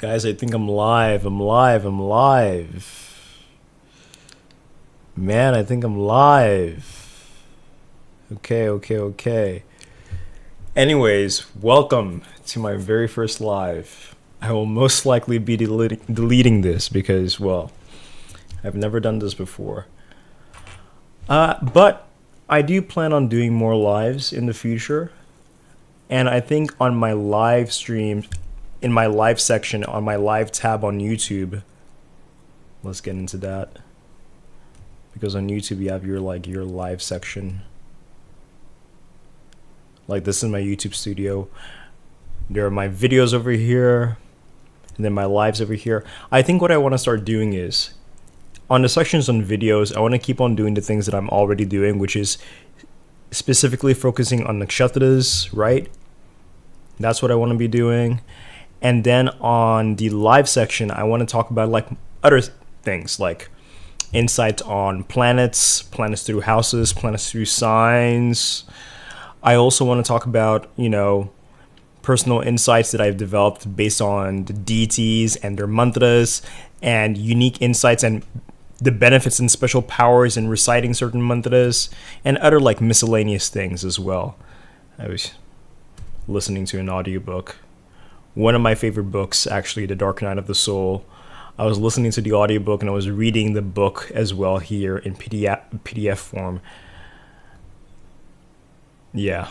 Guys, I think I'm live. I'm live. I'm live. Man, I think I'm live. Okay. Anyways, welcome to my very first live. I will most likely be deleting this because, well, I've never done this before. But I do plan on doing more lives in the future. And I think on my live stream, in my live section, on my live tab on YouTube, let's get into that. Because on YouTube you have your live section. Like this is my YouTube studio. There are my videos over here, and then my lives over here. I think what I want to start doing is, on the sections on videos, I want to keep on doing the things that I'm already doing, which is specifically focusing on nakshatras, right? That's what I want to be doing. And then on the live section, I want to talk about like other things, like insights on planets through houses, planets through signs. I also want to talk about, personal insights that I've developed based on the deities and their mantras, and unique insights and the benefits and special powers in reciting certain mantras, and other like miscellaneous things as well. I was listening to an audiobook. One of my favorite books, actually, The Dark Night of the Soul. I was listening to the audiobook and I was reading the book as well here in PDF form. Yeah.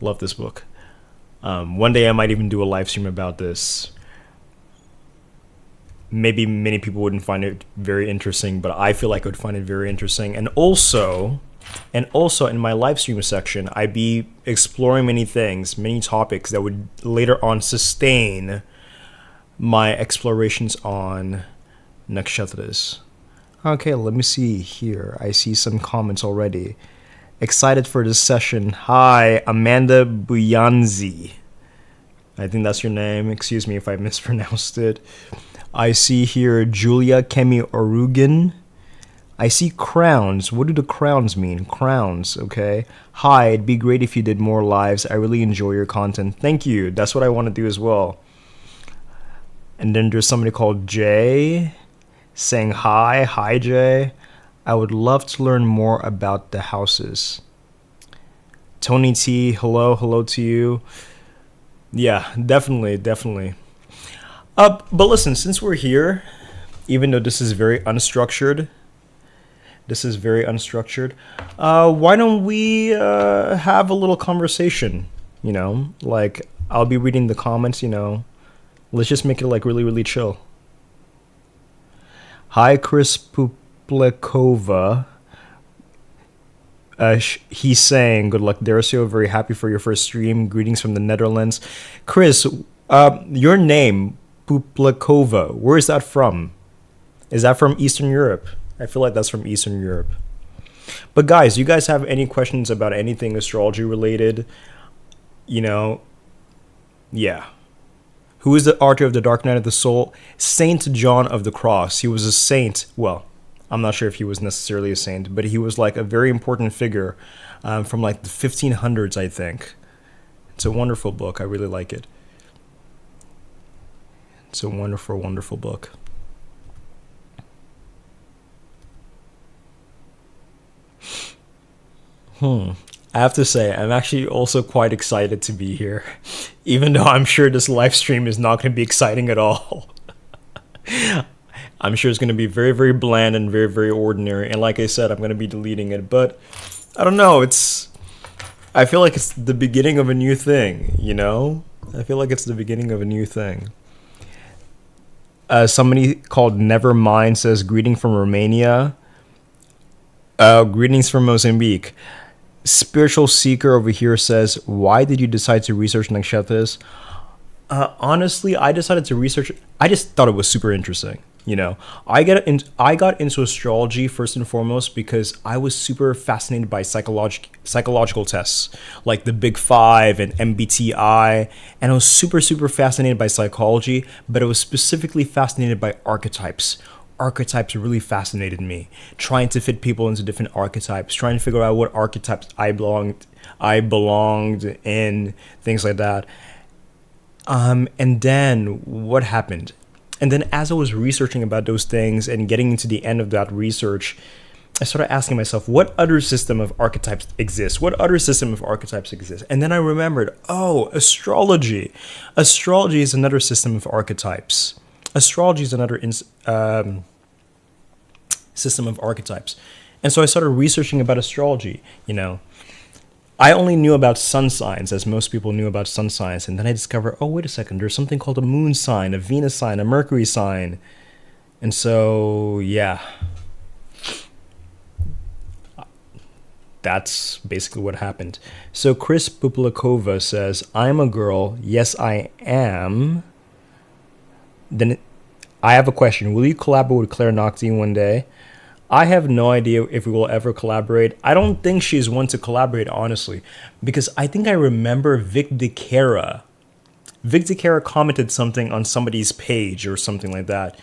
Love this book. One day I might even do a live stream about this. Maybe many people wouldn't find it very interesting, but I feel like I would find it very interesting. And also in my live stream section, I'd be exploring many things, many topics that would later on sustain my explorations on nakshatras. Okay, let me see here. I see some comments already. Excited for this session. Hi, Amanda Buyanzi. I think that's your name. Excuse me if I mispronounced it. I see here Julia Kemi Orugan. I see crowns. What do the crowns mean? Crowns, okay. Hi, it'd be great if you did more lives. I really enjoy your content. Thank you. That's what I want to do as well. And then there's somebody called Jay saying hi. Hi, Jay. I would love to learn more about the houses. Tony T, hello to you. Yeah, definitely. But listen, since we're here, even though this is very unstructured, why don't we have a little conversation? Like I'll be reading the comments. Let's just make it like really, really chill. Hi, Chris Puplekova. He's saying, good luck, Darcio. Very happy for your first stream. Greetings from the Netherlands. Chris, your name, Puplekova, where is that from? Is that from Eastern Europe? I feel like that's from Eastern Europe. But guys, you guys have any questions about anything astrology related? Yeah. Who is the author of The Dark Night of the Soul? Saint John of the Cross. He was a saint. Well, I'm not sure if he was necessarily a saint, but he was like a very important figure from like the 1500s, I think. It's a wonderful book. I really like it. It's a wonderful, wonderful book. I have to say, I'm actually also quite excited to be here, even though I'm sure this live stream is not going to be exciting at all. I'm sure it's going to be very, very bland and very, very ordinary. And like I said, I'm going to be deleting it. But I don't know. I feel like it's the beginning of a new thing, I feel like it's the beginning of a new thing. Somebody called Nevermind says, greeting from Romania. Greetings from Mozambique. Spiritual Seeker over here says, why did you decide to research nakshatras? Honestly, I decided to research. I just thought it was super interesting. I got into astrology first and foremost because I was super fascinated by psychological tests like the Big Five and MBTI, and I was super fascinated by psychology, but I was specifically fascinated by archetypes. Archetypes really fascinated me, trying to fit people into different archetypes, trying to figure out what archetypes I belonged in, things like that. And then what happened? And then as I was researching about those things and getting into the end of that research, I started asking myself, what other system of archetypes exists? What other system of archetypes exists? And then I remembered, oh, astrology. Astrology is another system of archetypes. Astrology is another system of archetypes. And so I started researching about astrology. I only knew about sun signs, as most people knew about sun signs. And then I discovered, oh, wait a second, there's something called a moon sign, a Venus sign, a Mercury sign. And so, yeah. That's basically what happened. So Chris Puplikova says, I'm a girl. Yes, I am. Then I have a question. Will you collaborate with Claire Nocte one day? I have no idea if we will ever collaborate. I don't think she's one to collaborate, honestly, because I think I remember Vic DeCara. Vic DeCara commented something on somebody's page or something like that.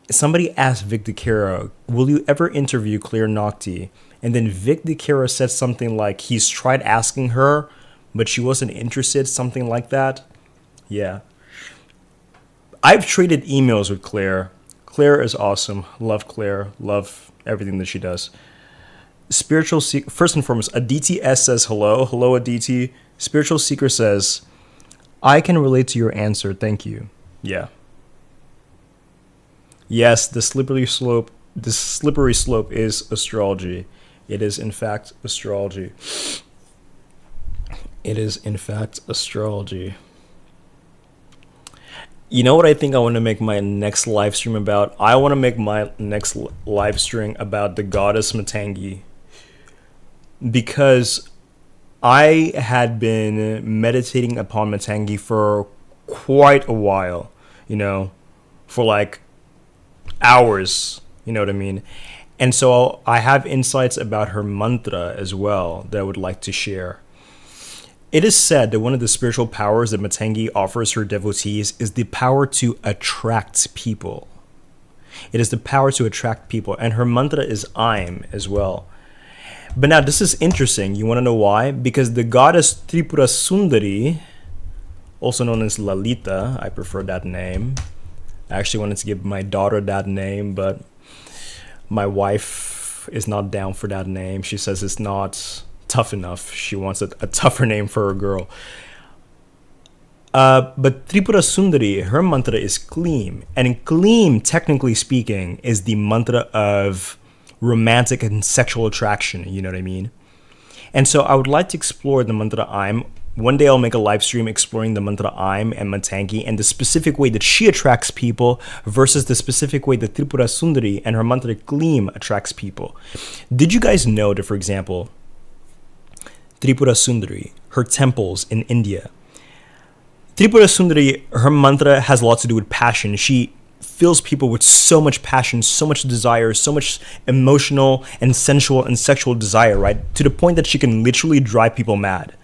Somebody asked Vic DeCara, will you ever interview Claire Nocte? And then Vic DeCara said something like he's tried asking her, but she wasn't interested, something like that. Yeah. I've traded emails with Claire. Claire is awesome. Love Claire. Love everything that she does. First and foremost, Aditi S says hello. Hello, Aditi. Spiritual Seeker says, I can relate to your answer. Thank you. Yeah. Yes, the slippery slope is astrology. It is, in fact, astrology. It is, in fact, astrology. You know what I think I want to make my next live stream about? I want to make my next live stream about the goddess Matangi. Because I had been meditating upon Matangi for quite a while, for like hours, you know what I mean? And so I have insights about her mantra as well that I would like to share. It is said that one of the spiritual powers that Matangi offers her devotees is the power to attract people. It is the power to attract people, and her mantra is I'm as well. But now this is interesting. You want to know why? Because the goddess Tripura Sundari, also known as Lalita, I prefer that name. I actually wanted to give my daughter that name, but my wife is not down for that name. She says it's not tough enough. She wants a tougher name for her girl. But Tripura Sundari, her mantra is Kleem. And Kleem, technically speaking, is the mantra of romantic and sexual attraction. You know what I mean? And so I would like to explore the mantra I'm. One day I'll make a live stream exploring the mantra I'm and Matangi and the specific way that she attracts people versus the specific way that Tripura Sundari and her mantra Kleem attracts people. Did you guys know that, for example, Tripura Sundari, her temples in India, Tripura Sundari, her mantra has a lot to do with passion. She fills people with so much passion, so much desire, so much emotional and sensual and sexual desire, right? To the point that she can literally drive people mad.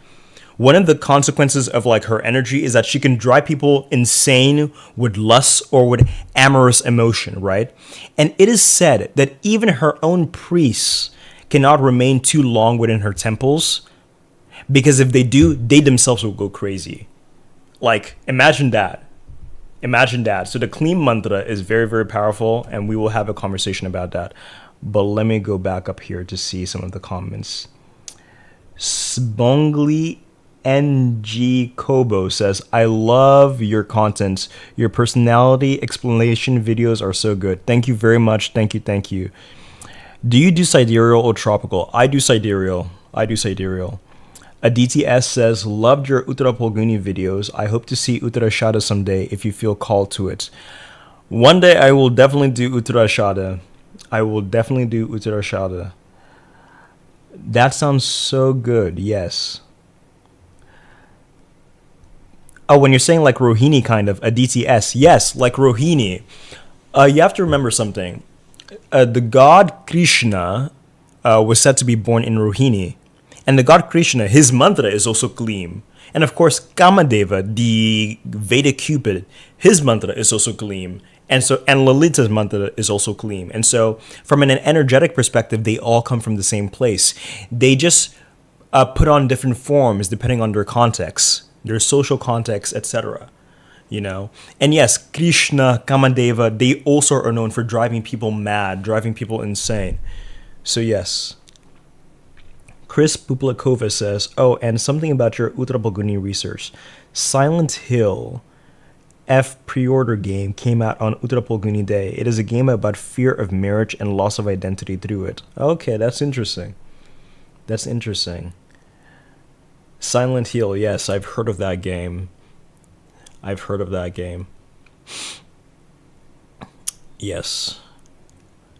One of the consequences of like her energy is that she can drive people insane with lust or with amorous emotion, right? And it is said that even her own priests cannot remain too long within her temples, because if they do, they themselves will go crazy. Like, imagine that. Imagine that. So the Kleem mantra is very, very powerful, and we will have a conversation about that. But let me go back up here to see some of the comments. Sbongli NG Kobo says, I love your content. Your personality explanation videos are so good. Thank you very much. Thank you. Thank you. Do you do sidereal or tropical? I do sidereal. Aditi S says, loved your Uttara Phalguni videos. I hope to see Uttarashada someday if you feel called to it. One day I will definitely do Uttarashada. That sounds so good. Yes. Oh, when you're saying like Rohini kind of, Aditi S. Yes, like Rohini. You have to remember something. The god Krishna was said to be born in Rohini. And the god Krishna, his mantra is also Kleem. And of course, Kamadeva, the Vedic Cupid, his mantra is also Kleem. And Lalita's mantra is also Kleem. And so from an energetic perspective, they all come from the same place. They just put on different forms depending on their context. their social context, etc. You know, and yes, Krishna, Kamadeva, they also are known for driving people mad, driving people insane. So yes. Chris Puplakova says, oh, and something about your Uttara Phalguni research. Silent Hill F pre-order game came out on Uttara Phalguni Day. It is a game about fear of marriage and loss of identity through it. Okay, that's interesting. That's interesting. Silent Hill, yes, I've heard of that game. I've heard of that game. Yes.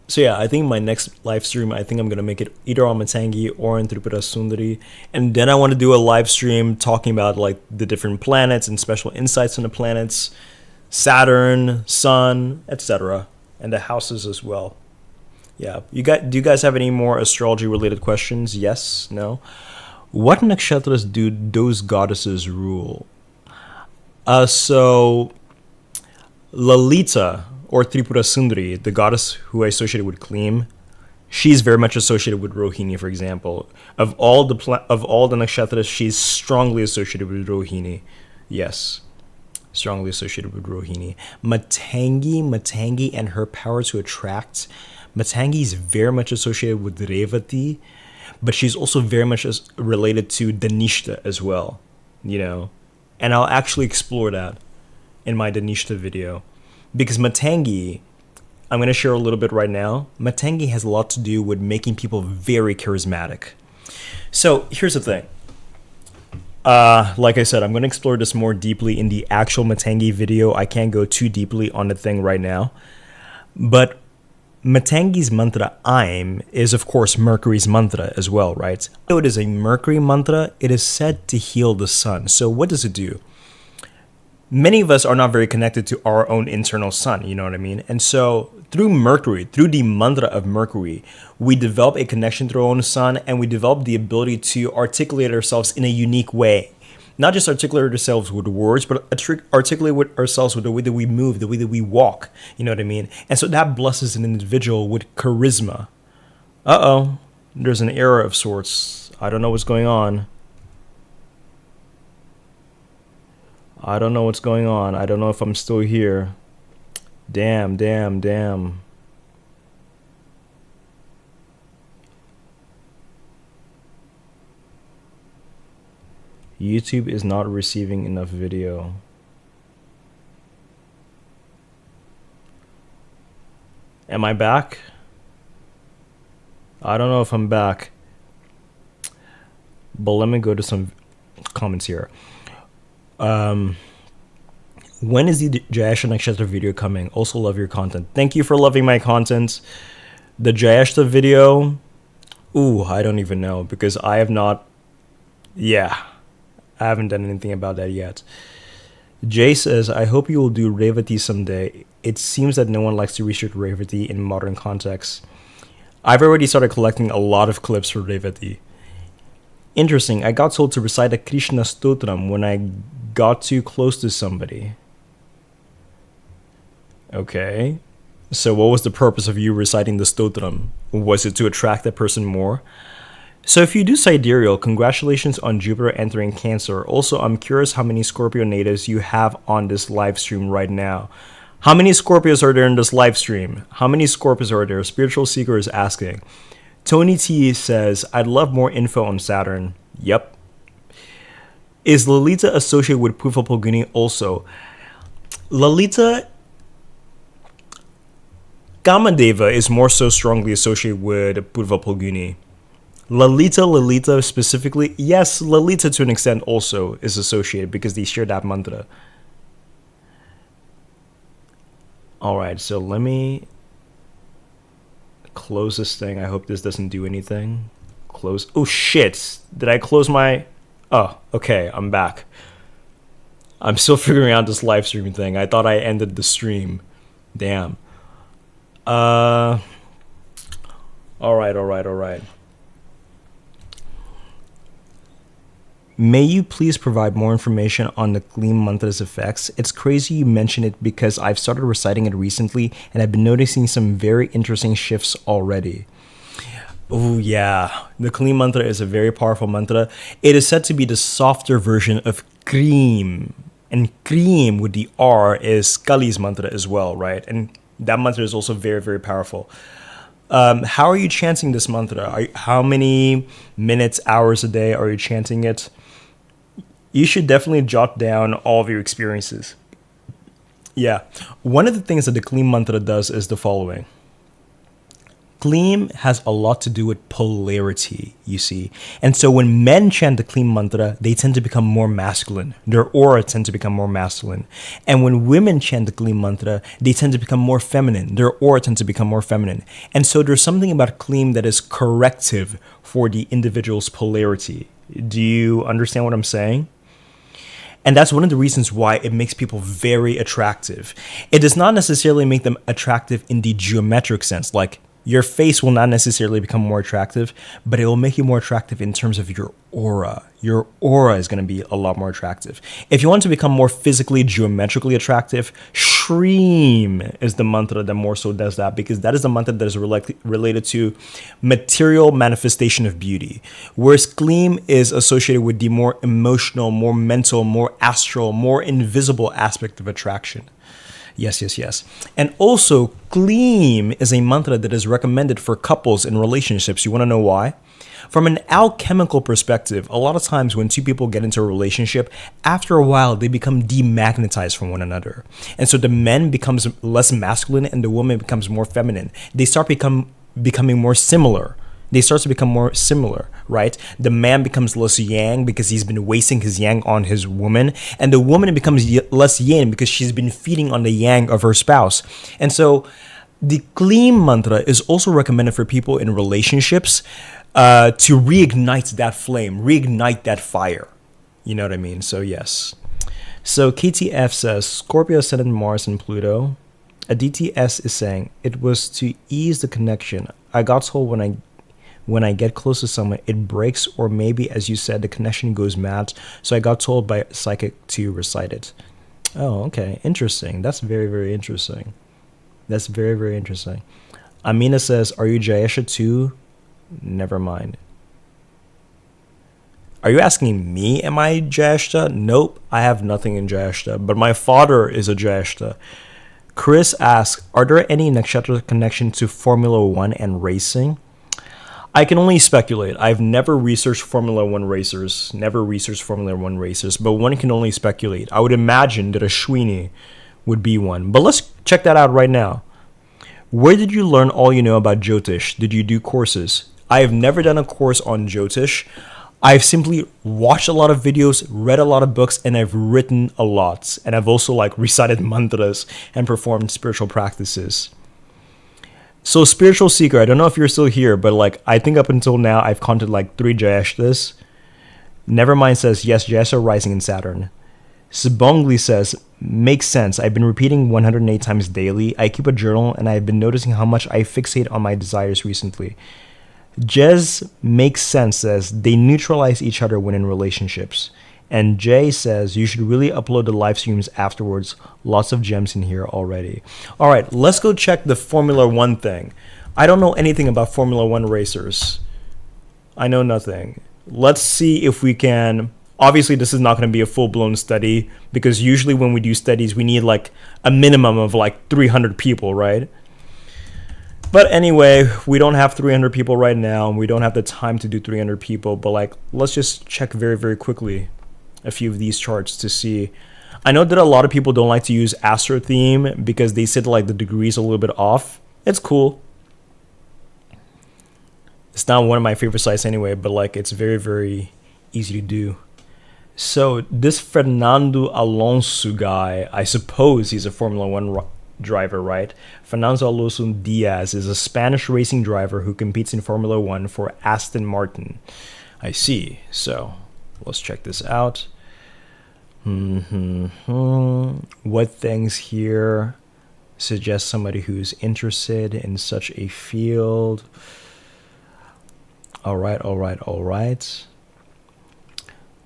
So yeah, I think my next live stream, I think I'm going to make it either on Matangi or in Tripura Sundari. And then I want to do a live stream talking about like the different planets and special insights on the planets, Saturn, Sun, etc. And the houses as well. Yeah. Do you guys have any more astrology related questions? Yes? No? What nakshatras do those goddesses rule? So Lalita, or Tripura Sundari, the goddess who I associated with Kleem, she's very much associated with Rohini, for example. Of all the nakshatras, she's strongly associated with Rohini. Yes, strongly associated with Rohini. Matangi and her power to attract. Matangi is very much associated with Revati, but she's also very much related to Danishta as well, you know. And I'll actually explore that in my Danishta video. Because Matangi, I'm going to share a little bit right now. Matangi has a lot to do with making people very charismatic. So here's the thing. Like I said, I'm going to explore this more deeply in the actual Matangi video. I can't go too deeply on the thing right now. But Matangi's mantra Aim is, of course, Mercury's mantra as well, right? Though it is a Mercury mantra, it is said to heal the sun. So what does it do? Many of us are not very connected to our own internal sun, you know what I mean? And so through Mercury, through the mantra of Mercury, we develop a connection to our own sun, and we develop the ability to articulate ourselves in a unique way. Not just articulate ourselves with words, but articulate with ourselves with the way that we move, the way that we walk, you know what I mean? And so that blesses an individual with charisma. Uh-oh, there's an error of sorts. I don't know what's going on. I don't know what's going on. I don't know if I'm still here. Damn. YouTube is not receiving enough video. Am I back? I don't know if I'm back. But let me go to some comments here. When is the Jayashta Nakshatra video coming? Also love your content. Thank you for loving my content. The Jayashta video, I don't even know, because I have not, I haven't done anything about that yet. Jay says, I hope you will do Revati someday. It seems that no one likes to research Revati in modern contexts. I've already started collecting a lot of clips for Revati. Interesting, I got told to recite a Krishna Stotram when I got too close to somebody. Okay. So what was the purpose of you reciting the Stotram? Was it to attract that person more? So if you do sidereal, congratulations on Jupiter entering Cancer. Also, I'm curious how many Scorpio natives you have on this live stream right now. How many Scorpios are there in this live stream? How many Scorpios are there? Spiritual Seeker is asking. Tony T says, I'd love more info on Saturn. Yep. Is Lalita associated with Purva Phalguni also? Lalita, Kamadeva is more so strongly associated with Purva Phalguni. Lalita specifically, yes, Lalita to an extent also is associated because they share that mantra. Alright, so let me close this thing. I hope this doesn't do anything. Close. Oh shit! Did I close my... Oh, okay, I'm back. I'm still figuring out this live streaming thing. I thought I ended the stream. Damn. Alright. May you please provide more information on the Kleem mantra's effects? It's crazy you mention it because I've started reciting it recently and I've been noticing some very interesting shifts already. Oh yeah, the Kleem mantra is a very powerful mantra. It is said to be the softer version of cream. And cream with the R is Kali's mantra as well, right? And that mantra is also very, very powerful. How are you chanting this mantra? How many minutes, hours a day are you chanting it? You should definitely jot down all of your experiences. Yeah. One of the things that the Kleem mantra does is the following. Kleem has a lot to do with polarity, you see. And so when men chant the Kleem mantra, they tend to become more masculine. Their aura tends to become more masculine. And when women chant the Kleem mantra, they tend to become more feminine. Their aura tends to become more feminine. And so there's something about Kleem that is corrective for the individual's polarity. Do you understand what I'm saying? And that's one of the reasons why it makes people very attractive. It does not necessarily make them attractive in the geometric sense, like your face will not necessarily become more attractive, but it will make you more attractive in terms of your aura. Your aura is going to be a lot more attractive. If you want to become more physically, geometrically attractive, Shreem is the mantra that more so does that, because that is the mantra that is related to material manifestation of beauty. Whereas Kleem is associated with the more emotional, more mental, more astral, more invisible aspect of attraction. Yes, yes, yes. And also, Kleem is a mantra that is recommended for couples in relationships. You want to know why? From an alchemical perspective, a lot of times when two people get into a relationship, after a while, they become demagnetized from one another. And so the man becomes less masculine and the woman becomes more feminine. They start becoming more similar. They start to become more similar, right? The man becomes less yang because he's been wasting his yang on his woman, and the woman becomes less yin because she's been feeding on the yang of her spouse. And so the Kleem mantra is also recommended for people in relationships to reignite that flame, reignite that fire. You know what I mean? So yes. So KTF says, Scorpio, Ascendant, Mars, and Pluto. A DTS is saying, it was to ease the connection. I got told when I get close to someone, it breaks, or maybe, as you said, the connection goes mad. So I got told by a psychic to recite it. Oh, okay. Interesting. That's very, very interesting. That's very, very interesting. Amina says, are you Jayesha too? Never mind. Are you asking me, am I Jayeshta? Nope, I have nothing in Jayeshta, but my father is a Jayeshta. Chris asks, are there any nakshatra connection to Formula One and racing? I can only speculate. I've never researched Formula One racers, but one can only speculate. I would imagine that Ashwini would be one, but let's check that out right now. Where did you learn all you know about Jyotish? Did you do courses? I have never done a course on Jyotish. I've simply watched a lot of videos, read a lot of books, and I've written a lot. And I've also recited mantras and performed spiritual practices. So Spiritual Seeker, I don't know if you're still here, but I think up until now I've counted 3 Jayeshtas. Nevermind says, yes, Jayesha rising in Saturn. Sibongli says, makes sense. I've been repeating 108 times daily. I keep a journal and I've been noticing how much I fixate on my desires recently. Jez makes sense says, they neutralize each other when in relationships. And Jay says, you should really upload the live streams afterwards. Lots of gems in here already. All right, let's go check the Formula One thing. I don't know anything about Formula One racers. I know nothing. Let's see if we can... Obviously, this is not going to be a full-blown study, because usually when we do studies, we need a minimum of 300 people, right? But anyway, we don't have 300 people right now, and we don't have the time to do 300 people, but let's just check very, very quickly a few of these charts to see. I know that a lot of people don't like to use Astro Theme because they said the degrees a little bit off. It's cool. It's not one of my favorite sites anyway, but it's very, very easy to do. So this Fernando Alonso guy, I suppose he's a Formula One driver, right? Fernando Alonso Diaz is a Spanish racing driver who competes in Formula One for Aston Martin. I see. So let's check this out. What things here suggest somebody who's interested in such a field? All right.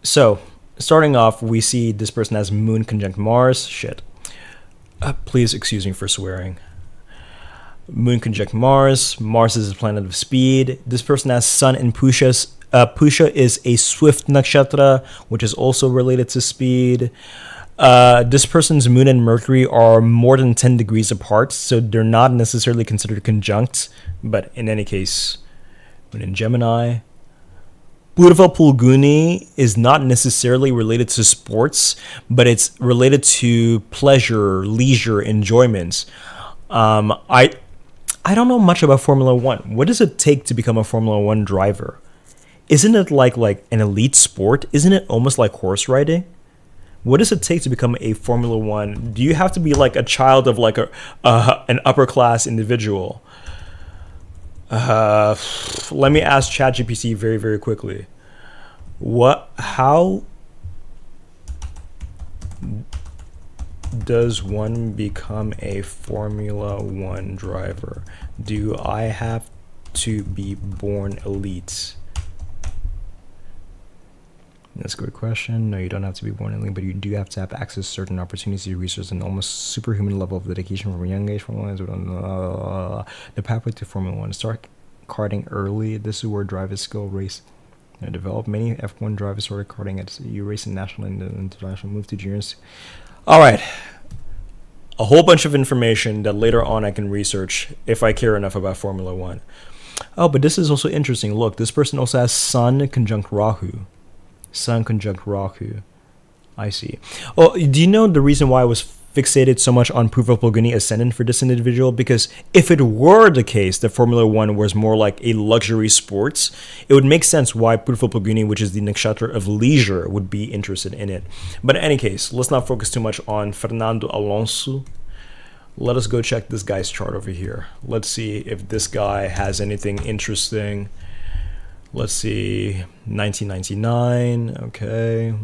So, starting off, we see this person has Moon conjunct Mars. Shit. Please excuse me for swearing. Moon conjunct Mars. Mars is a planet of speed. This person has Sun in Pushas Pusha is a swift nakshatra, which is also related to speed. This person's moon and Mercury are more than 10 degrees apart, so they're not necessarily considered conjunct. But in any case, moon in Gemini. Purva Pulguni is not necessarily related to sports, but it's related to pleasure, leisure, enjoyments. I don't know much about Formula One. What does it take to become a Formula One driver? Isn't it like an elite sport? Isn't it almost like horse riding? What does it take to become a Formula One? Do you have to be like a child of like an upper class individual? Let me ask ChatGPT very, very quickly. How does one become a Formula One driver? Do I have to be born elite? That's a good question. No, you don't have to be born elite, but you do have to have access to certain opportunities, resources, and almost superhuman level of dedication from a young age. The pathway to Formula One. Start karting early. This is where drivers skill race. Develop many F1 drivers started karting at you racing national and international. Move to juniors. All right. A whole bunch of information that later on I can research if I care enough about Formula One. Oh, but this is also interesting. Look, this person also has Sun conjunct Rahu. Sun conjunct Rahu. I see. Oh, do you know the reason why I was fixated so much on Purva Pulguni ascendant for this individual? Because if it were the case that Formula One was more like a luxury sport, it would make sense why Purva Pulguni, which is the nakshatra of leisure, would be interested in it. But in any case, let's not focus too much on Fernando Alonso. Let us go check this guy's chart over here. Let's see if this guy has anything interesting. Let's see, 1999, okay.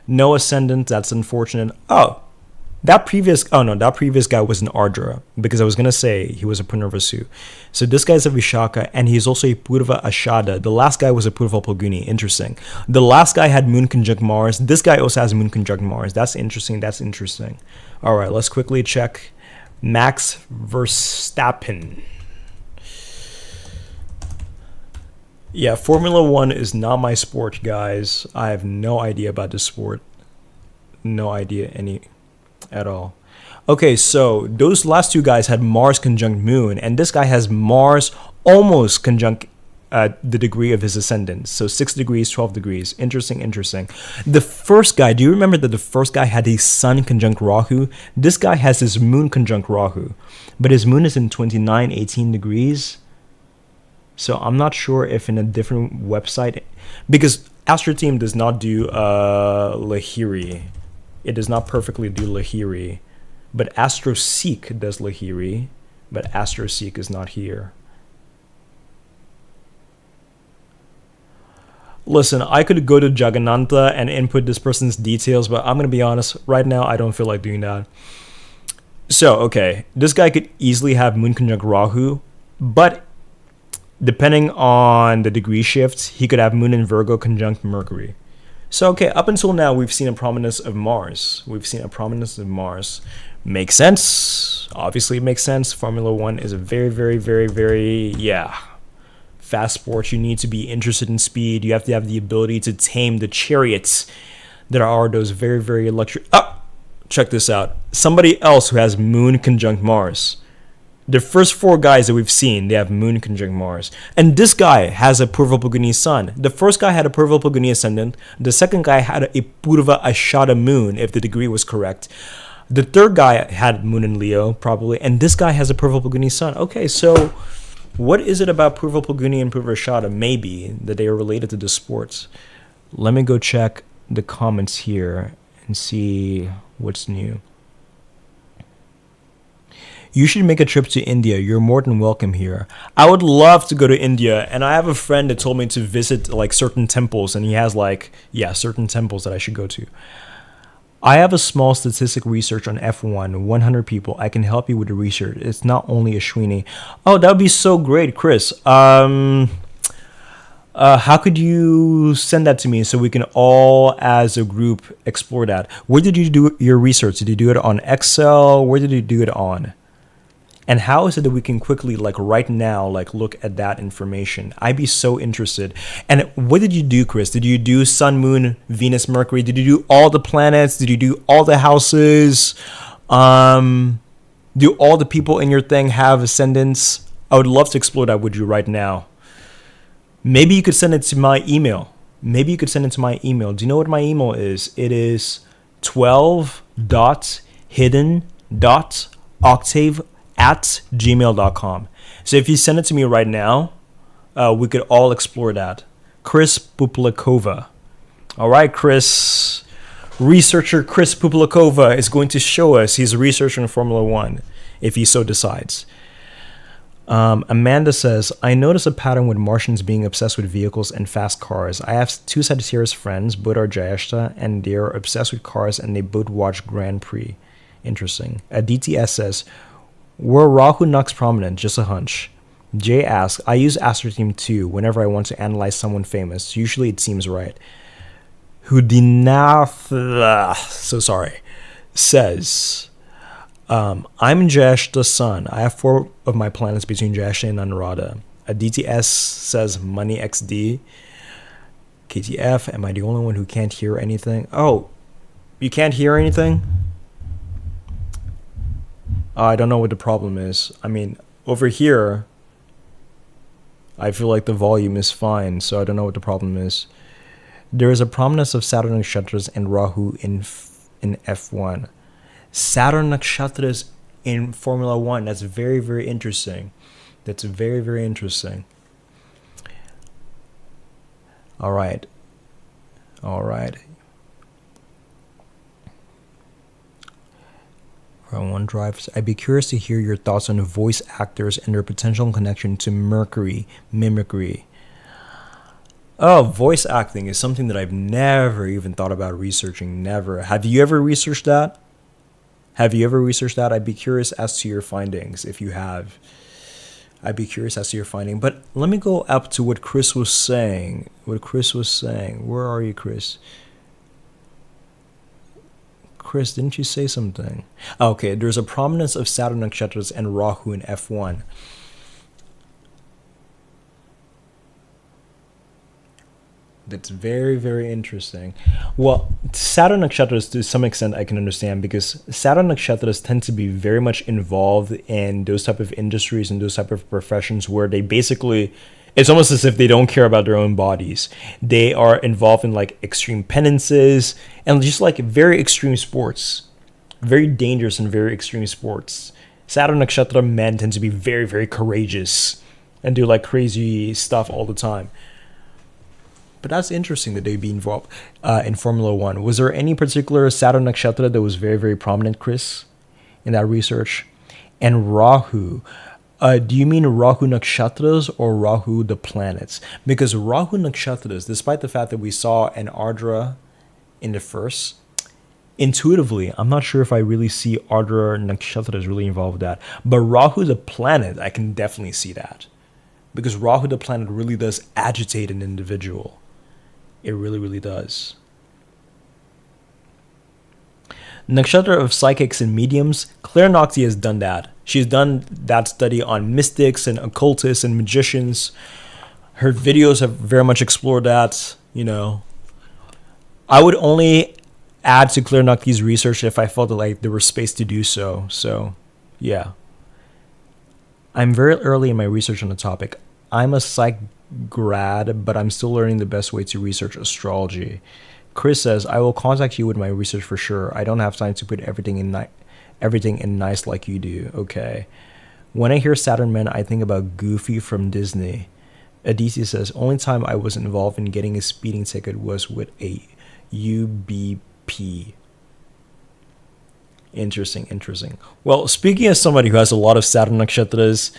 No ascendant, that's unfortunate. That previous guy was an Ardra, because I was going to say he was a Punarvasu. So this guy's a Vishaka, and he's also a Purva Ashada. The last guy was a Purva Pulguni. Interesting. The last guy had moon conjunct Mars. This guy also has moon conjunct Mars. That's interesting. All right, let's quickly check Max Verstappen. Yeah, Formula One is not my sport, guys. I have no idea about this sport. No idea at all. Okay, so those last two guys had Mars conjunct Moon, and this guy has Mars almost conjunct the degree of his ascendant. So 6 degrees, 12 degrees. Interesting. The first guy, do you remember that the first guy had his Sun conjunct Rahu? This guy has his Moon conjunct Rahu, but his Moon is in 29, 18 degrees. So I'm not sure if in a different website, because Astro Team does not do Lahiri. It does not perfectly do Lahiri. But AstroSeek does Lahiri, but AstroSeek is not here. Listen, I could go to Jagannatha and input this person's details, but I'm going to be honest, right now I don't feel like doing that. So, okay, this guy could easily have Moon conjunct Rahu, but depending on the degree shift, he could have Moon in Virgo conjunct Mercury. So, okay, up until now, we've seen a prominence of Mars. Makes sense. Obviously, it makes sense. Formula One is a very, very, very, very, fast sport. You need to be interested in speed. You have to have the ability to tame the chariots that are those very, very luxury. Check this out. Somebody else who has Moon conjunct Mars. The first 4 guys that we've seen, they have Moon conjunct Mars. And this guy has a Purva Pulguni Sun. The first guy had a Purva Pulguni Ascendant. The second guy had a Purva Ashada Moon, if the degree was correct. The third guy had Moon in Leo, probably. And this guy has a Purva Pulguni Sun. Okay, so what is it about Purva Pulguni and Purva Ashada, maybe, that they are related to the sports? Let me go check the comments here and see what's new. You should make a trip to India. You're more than welcome here. I would love to go to India, and I have a friend that told me to visit like certain temples, and he has certain temples that I should go to. I have a small statistic research on F1, 100 people. I can help you with the research. It's not only Ashwini. Oh, that would be so great, Chris. How could you send that to me so we can all, as a group, explore that? Where did you do your research? Did you do it on Excel? Where did you do it on? And how is it that we can quickly, like right now, like look at that information? I'd be so interested. And what did you do, Chris? Did you do Sun, Moon, Venus, Mercury? Did you do all the planets? Did you do all the houses? Do all the people in your thing have ascendants? I would love to explore that with you right now. Maybe you could send it to my email. Do you know what my email is? It is 12.hidden.octave@gmail.com. So if you send it to me right now, we could all explore that. Chris Puplikova. All right, Chris. Researcher Chris Puplikova is going to show us he's a researcher in Formula One, if he so decides. Amanda says, I notice a pattern with Martians being obsessed with vehicles and fast cars. I have two Sagittarius friends, both are Jayeshta, and they are obsessed with cars and they both watch Grand Prix. Interesting. DTS says, were Rahu Nux prominent? Just a hunch. Jay asks, I use LiveStream too whenever I want to analyze someone famous. Usually it seems right. Houdinath, so sorry, says, I'm Jayeshta's son. I have 4 of my planets between Jayeshta and Anuradha. A DTS says Money XD. KTF, am I the only one who can't hear anything? Oh, you can't hear anything? I don't know what the problem is. I mean, over here, I feel like the volume is fine, so I don't know what the problem is. There is a prominence of Saturn nakshatras and Rahu in F1. Saturn nakshatras in Formula One. That's very, very interesting. That's very, very interesting. All right. OneDrive. I'd be curious to hear your thoughts on voice actors and their potential connection to Mercury mimicry. Oh, voice acting is something that I've never even thought about researching. Never. Have you ever researched that? I'd be curious as to your findings if you have. But let me go up to what Chris was saying. Where are you, Chris? Chris, didn't you say something? Okay, there's a prominence of Saturn nakshatras and Rahu in F1. That's very, very interesting. Well, Saturn nakshatras, to some extent, I can understand because Saturn nakshatras tend to be very much involved in those type of industries and those type of professions where they basically, it's almost as if they don't care about their own bodies. They are involved in like extreme penances and just like very extreme sports, very dangerous and very extreme sports. Saturn nakshatra men tend to be very, very courageous and do like crazy stuff all the time. But that's interesting that they'd be involved in Formula One. Was there any particular Saturn nakshatra that was very, very prominent, Chris, in that research? And Rahu, do you mean Rahu nakshatras or Rahu the planets? Because Rahu nakshatras, despite the fact that we saw an Ardra in the first, intuitively, I'm not sure if I really see Ardra nakshatras really involved with that. But Rahu the planet, I can definitely see that. Because Rahu the planet really does agitate an individual. It really, really does. Nakshatra of psychics and mediums. Claire Nocti has done that. She's done that study on mystics and occultists and magicians. Her videos have very much explored that, you know. I would only add to Claire Nocti's research if I felt like there was space to do so. So, yeah. I'm very early in my research on the topic. I'm a psych grad, but I'm still learning the best way to research astrology. Chris says, I will contact you with my research for sure. I don't have time to put everything in nice like you do. Okay. When I hear Saturn men, I think about Goofy from Disney. Aditi says, only time I was involved in getting a speeding ticket was with a UBP. Interesting. Well, speaking as somebody who has a lot of Saturn nakshatras,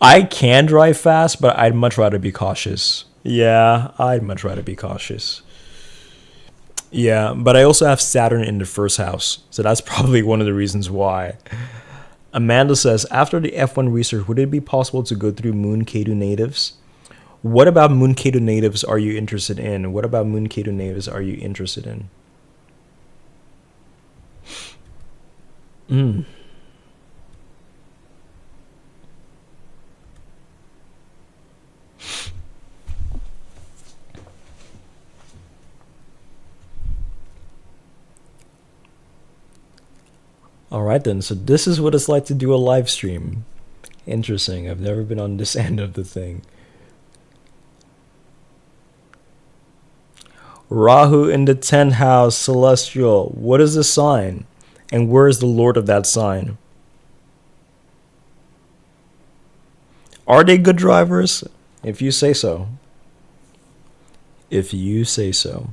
I can drive fast, but I'd much rather be cautious. Yeah, I'd much rather be cautious. Yeah, but I also have Saturn in the first house, so that's probably one of the reasons why. Amanda says, after the F1 research, would it be possible to go through Moon Ketu natives? What about Moon Ketu natives are you interested in? All right then. So this is what it's like to do a live stream. Interesting. I've never been on this end of the thing. Rahu in the 10th house, celestial. What is the sign? And where is the lord of that sign? Are they good drivers? If you say so. If you say so.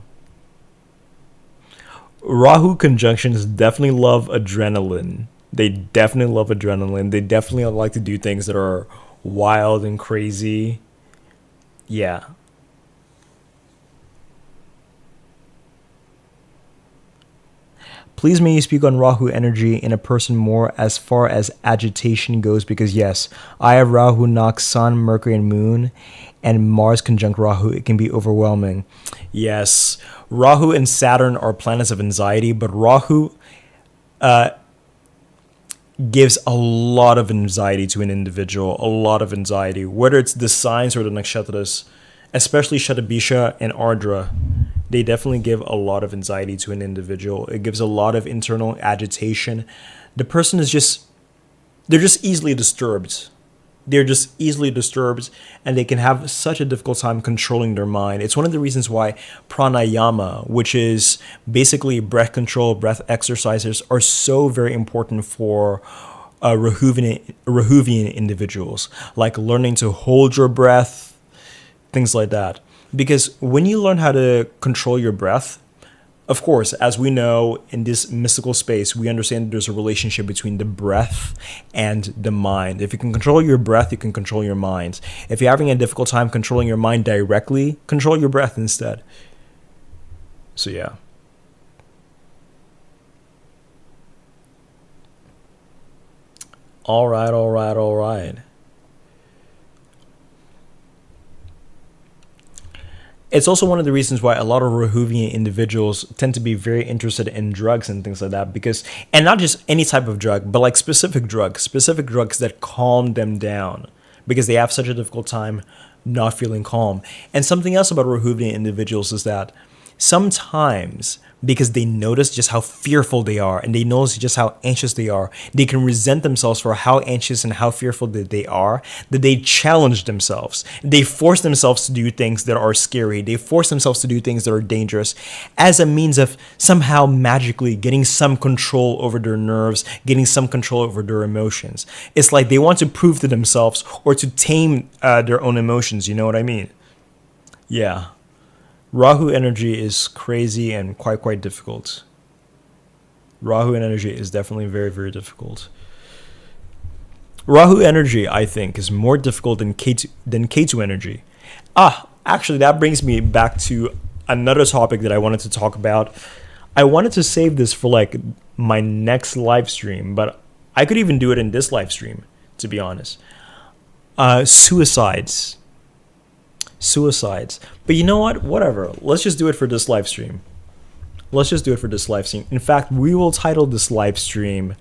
Rahu conjunctions definitely love adrenaline. They definitely love adrenaline. They definitely like to do things that are wild and crazy. Yeah. Please may you speak on Rahu energy in a person more as far as agitation goes, because yes, I have Rahu knocks Sun, Mercury, and Moon, and Mars conjunct Rahu. It can be overwhelming. Yes, Rahu and Saturn are planets of anxiety, but Rahu gives a lot of anxiety to an individual, a lot of anxiety, whether it's the signs or the nakshatras, especially Shatabisha and Ardra. They definitely give a lot of anxiety to an individual. It gives a lot of internal agitation. The person is they're just easily disturbed. They're just easily disturbed, and they can have such a difficult time controlling their mind. It's one of the reasons why pranayama, which is basically breath control, breath exercises, are so very important for Rahuvian individuals, like learning to hold your breath, things like that. Because when you learn how to control your breath, of course, as we know in this mystical space, we understand there's a relationship between the breath and the mind. If you can control your breath, you can control your mind. If you're having a difficult time controlling your mind directly, control your breath instead. So yeah. All right. It's also one of the reasons why a lot of Rahuvian individuals tend to be very interested in drugs and things like that, because, and not just any type of drug, but like specific drugs that calm them down, because they have such a difficult time not feeling calm. And something else about Rahuvian individuals is that sometimes, because they notice just how fearful they are and they notice just how anxious they are, they can resent themselves for how anxious and how fearful that they are, that they challenge themselves. They force themselves to do things that are scary. They force themselves to do things that are dangerous as a means of somehow magically getting some control over their nerves, getting some control over their emotions. It's like they want to prove to themselves or to tame their own emotions. You know what I mean? Yeah. Rahu energy is crazy and quite difficult. Rahu energy is definitely very difficult. Rahu energy, I think, is more difficult than Ketu energy. Actually, that brings me back to another topic that I wanted to talk about. I wanted to save this for like my next live stream, but I could even do it in this live stream, to be honest. Suicides. But you know what? Whatever. Let's just do it for this live stream. In fact, we will title this live stream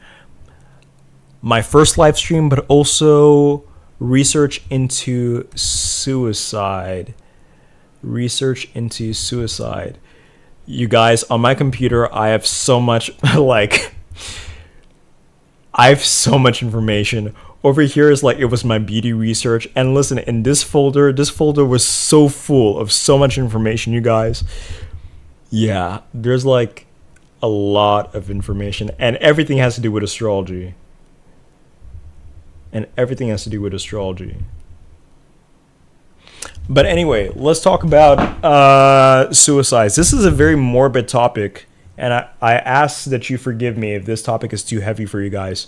my first live stream, but also research into suicide. You guys, on my computer, I have so much information. Over here is like, it was my beauty research. And listen, in this folder was so full of so much information, you guys. Yeah, there's like a lot of information, and everything has to do with astrology. But anyway, let's talk about suicides. This is a very morbid topic, and I ask that you forgive me if this topic is too heavy for you guys.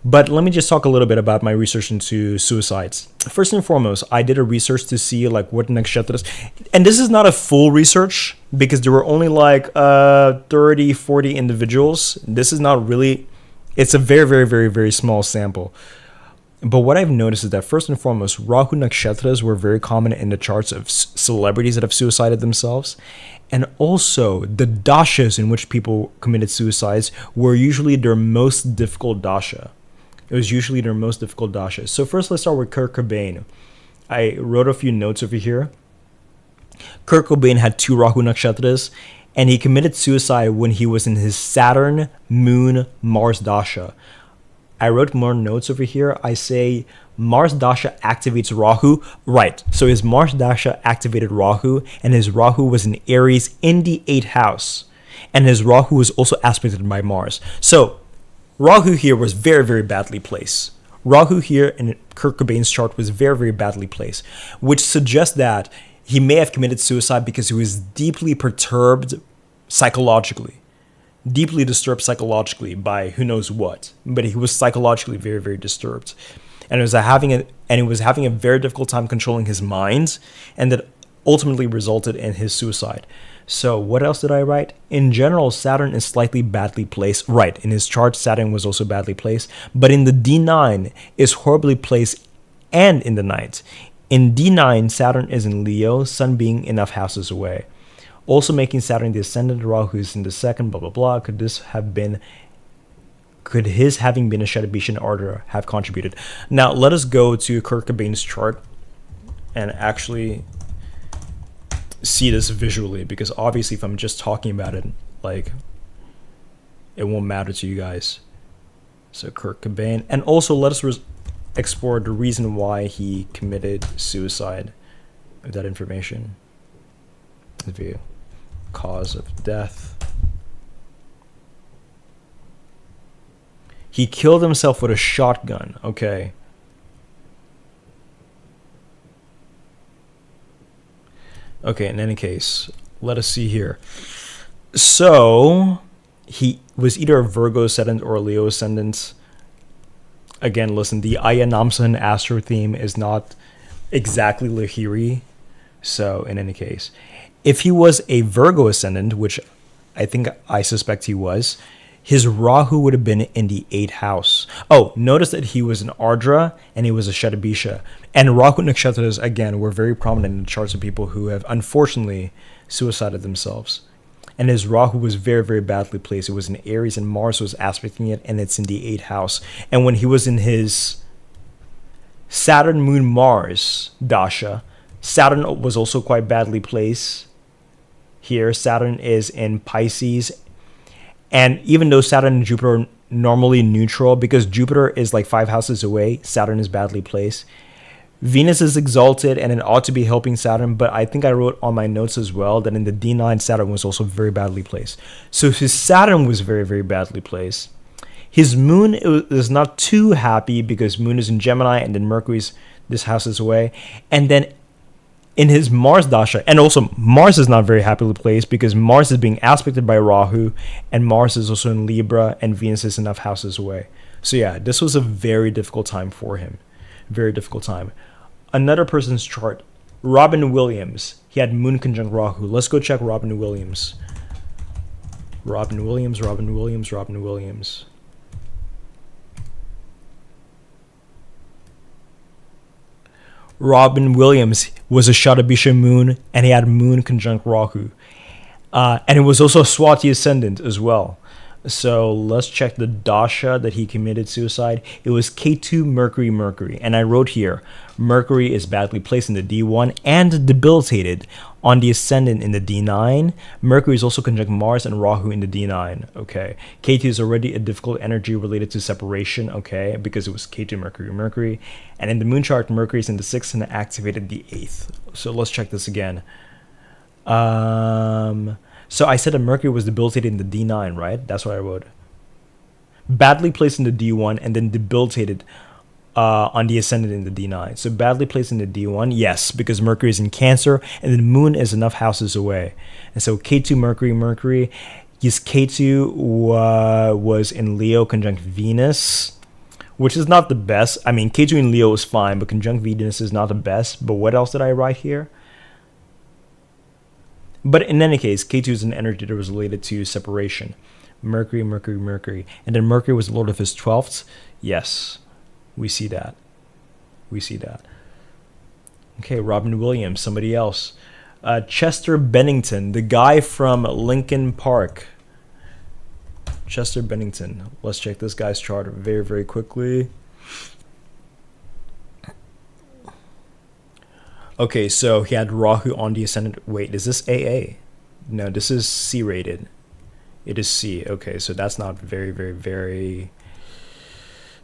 But let me just talk a little bit about my research into suicides. First and foremost, I did a research to see like what nakshatras, and this is not a full research because there were only like 30, 40 individuals. This is not really, it's a very small sample. But what I've noticed is that first and foremost, Rahu nakshatras were very common in the charts of celebrities that have suicided themselves. And also, the dashas in which people committed suicides were usually their most difficult dasha. So first, let's start with Kurt Cobain. I wrote a few notes over here. Kurt Cobain had 2 Rahu nakshatras, And he committed suicide when he was in his Saturn, Moon, Mars Dasha. I wrote more notes over here. I say Mars Dasha activates Rahu. Right. So his Mars Dasha activated Rahu, and his Rahu was in Aries in the 8th house. And his Rahu was also aspected by Mars. So Rahu here was very, very badly placed. Rahu here in Kurt Cobain's chart was very, very badly placed, which suggests that he may have committed suicide because he was deeply perturbed psychologically. Deeply disturbed psychologically by who knows what, but he was psychologically very, very disturbed, and he was having a very difficult time controlling his mind, and that ultimately resulted in his suicide. So what else did I write? In general, Saturn is slightly badly placed. Right, in his chart, Saturn was also badly placed, but in the D9 is horribly placed, and in the ninth. In D9, Saturn is in Leo, Sun being enough houses away. Also making Saturn the ascendant, Rahu is in the second, blah, blah, blah. Could his having been a Shadabishan order have contributed? Now, let us go to Kurt Cobain's chart and actually see this visually, because obviously if I'm just talking about it, like, it won't matter to you guys. So Kurt Cobain, and also let us explore the reason why he committed suicide with that information. View. Cause of death. He killed himself with a shotgun. Okay. Okay, in any case, let us see here. So, he was either a Virgo ascendant or a Leo ascendant. Again, listen, the Aya Namsan Astro theme is not exactly Lahiri. So, in any case, if he was a Virgo ascendant, which I suspect he was, his Rahu would have been in the 8th house. Oh, notice that he was an Ardra and he was a Shatabisha. And Rahu Nakshatras, again, were very prominent in the charts of people who have unfortunately suicided themselves. And his Rahu was very, very badly placed. It was in Aries and Mars was aspecting it, and it's in the 8th house. And when he was in his Saturn, Moon, Mars Dasha, Saturn was also quite badly placed. Here, Saturn is in Pisces, and even though Saturn and Jupiter are normally neutral, because Jupiter is like 5 houses away, Saturn is badly placed. Venus is exalted and it ought to be helping Saturn, but I think I wrote on my notes as well that in the D9, Saturn was also very badly placed. So his Saturn was very, very badly placed. His Moon is not too happy because Moon is in Gemini and then Mercury's this house is away, and then in his Mars Dasha, and also Mars is not very happily placed because Mars is being aspected by Rahu, and Mars is also in Libra, and Venus is enough houses away. So yeah, this was a very difficult time for him. Very difficult time. Another person's chart, Robin Williams. He had Moon conjunct Rahu. Let's go check Robin Williams. Robin Williams, Robin Williams, Robin Williams. Robin Williams was a Shatabisha moon, and he had Moon conjunct Rahu. And it was also a Swati ascendant as well. So let's check the Dasha that he committed suicide. It was K2 Mercury Mercury. And I wrote here, Mercury is badly placed in the D1 and debilitated on the ascendant in the D9. Mercury is also conjunct Mars and Rahu in the D9. Okay. K2 is already a difficult energy related to separation. Okay. Because it was K2 Mercury Mercury. And in the moon chart, Mercury is in the 6th and activated the 8th. So let's check this again. So I said that Mercury was debilitated in the D9, right? That's what I wrote. Badly placed in the D1 and then debilitated on the ascendant in the D9. So badly placed in the D1, yes, because Mercury is in Cancer and the moon is enough houses away. And so K2 Mercury Mercury, his K2 was in Leo conjunct Venus, which is not the best. I mean, K2 in Leo is fine, but conjunct Venus is not the best. But what else did I write here? But in any case, K2 is an energy that was related to separation. Mercury, Mercury, Mercury. And then Mercury was the lord of his 12th. Yes, we see that. We see that. Okay, Robin Williams, somebody else. Chester Bennington, the guy from Lincoln Park. Chester Bennington. Let's check this guy's chart very, very quickly. Okay, so he had Rahu on the ascendant. Wait, is this AA? No, this is C rated. It is C. Okay, so that's not very, very, very.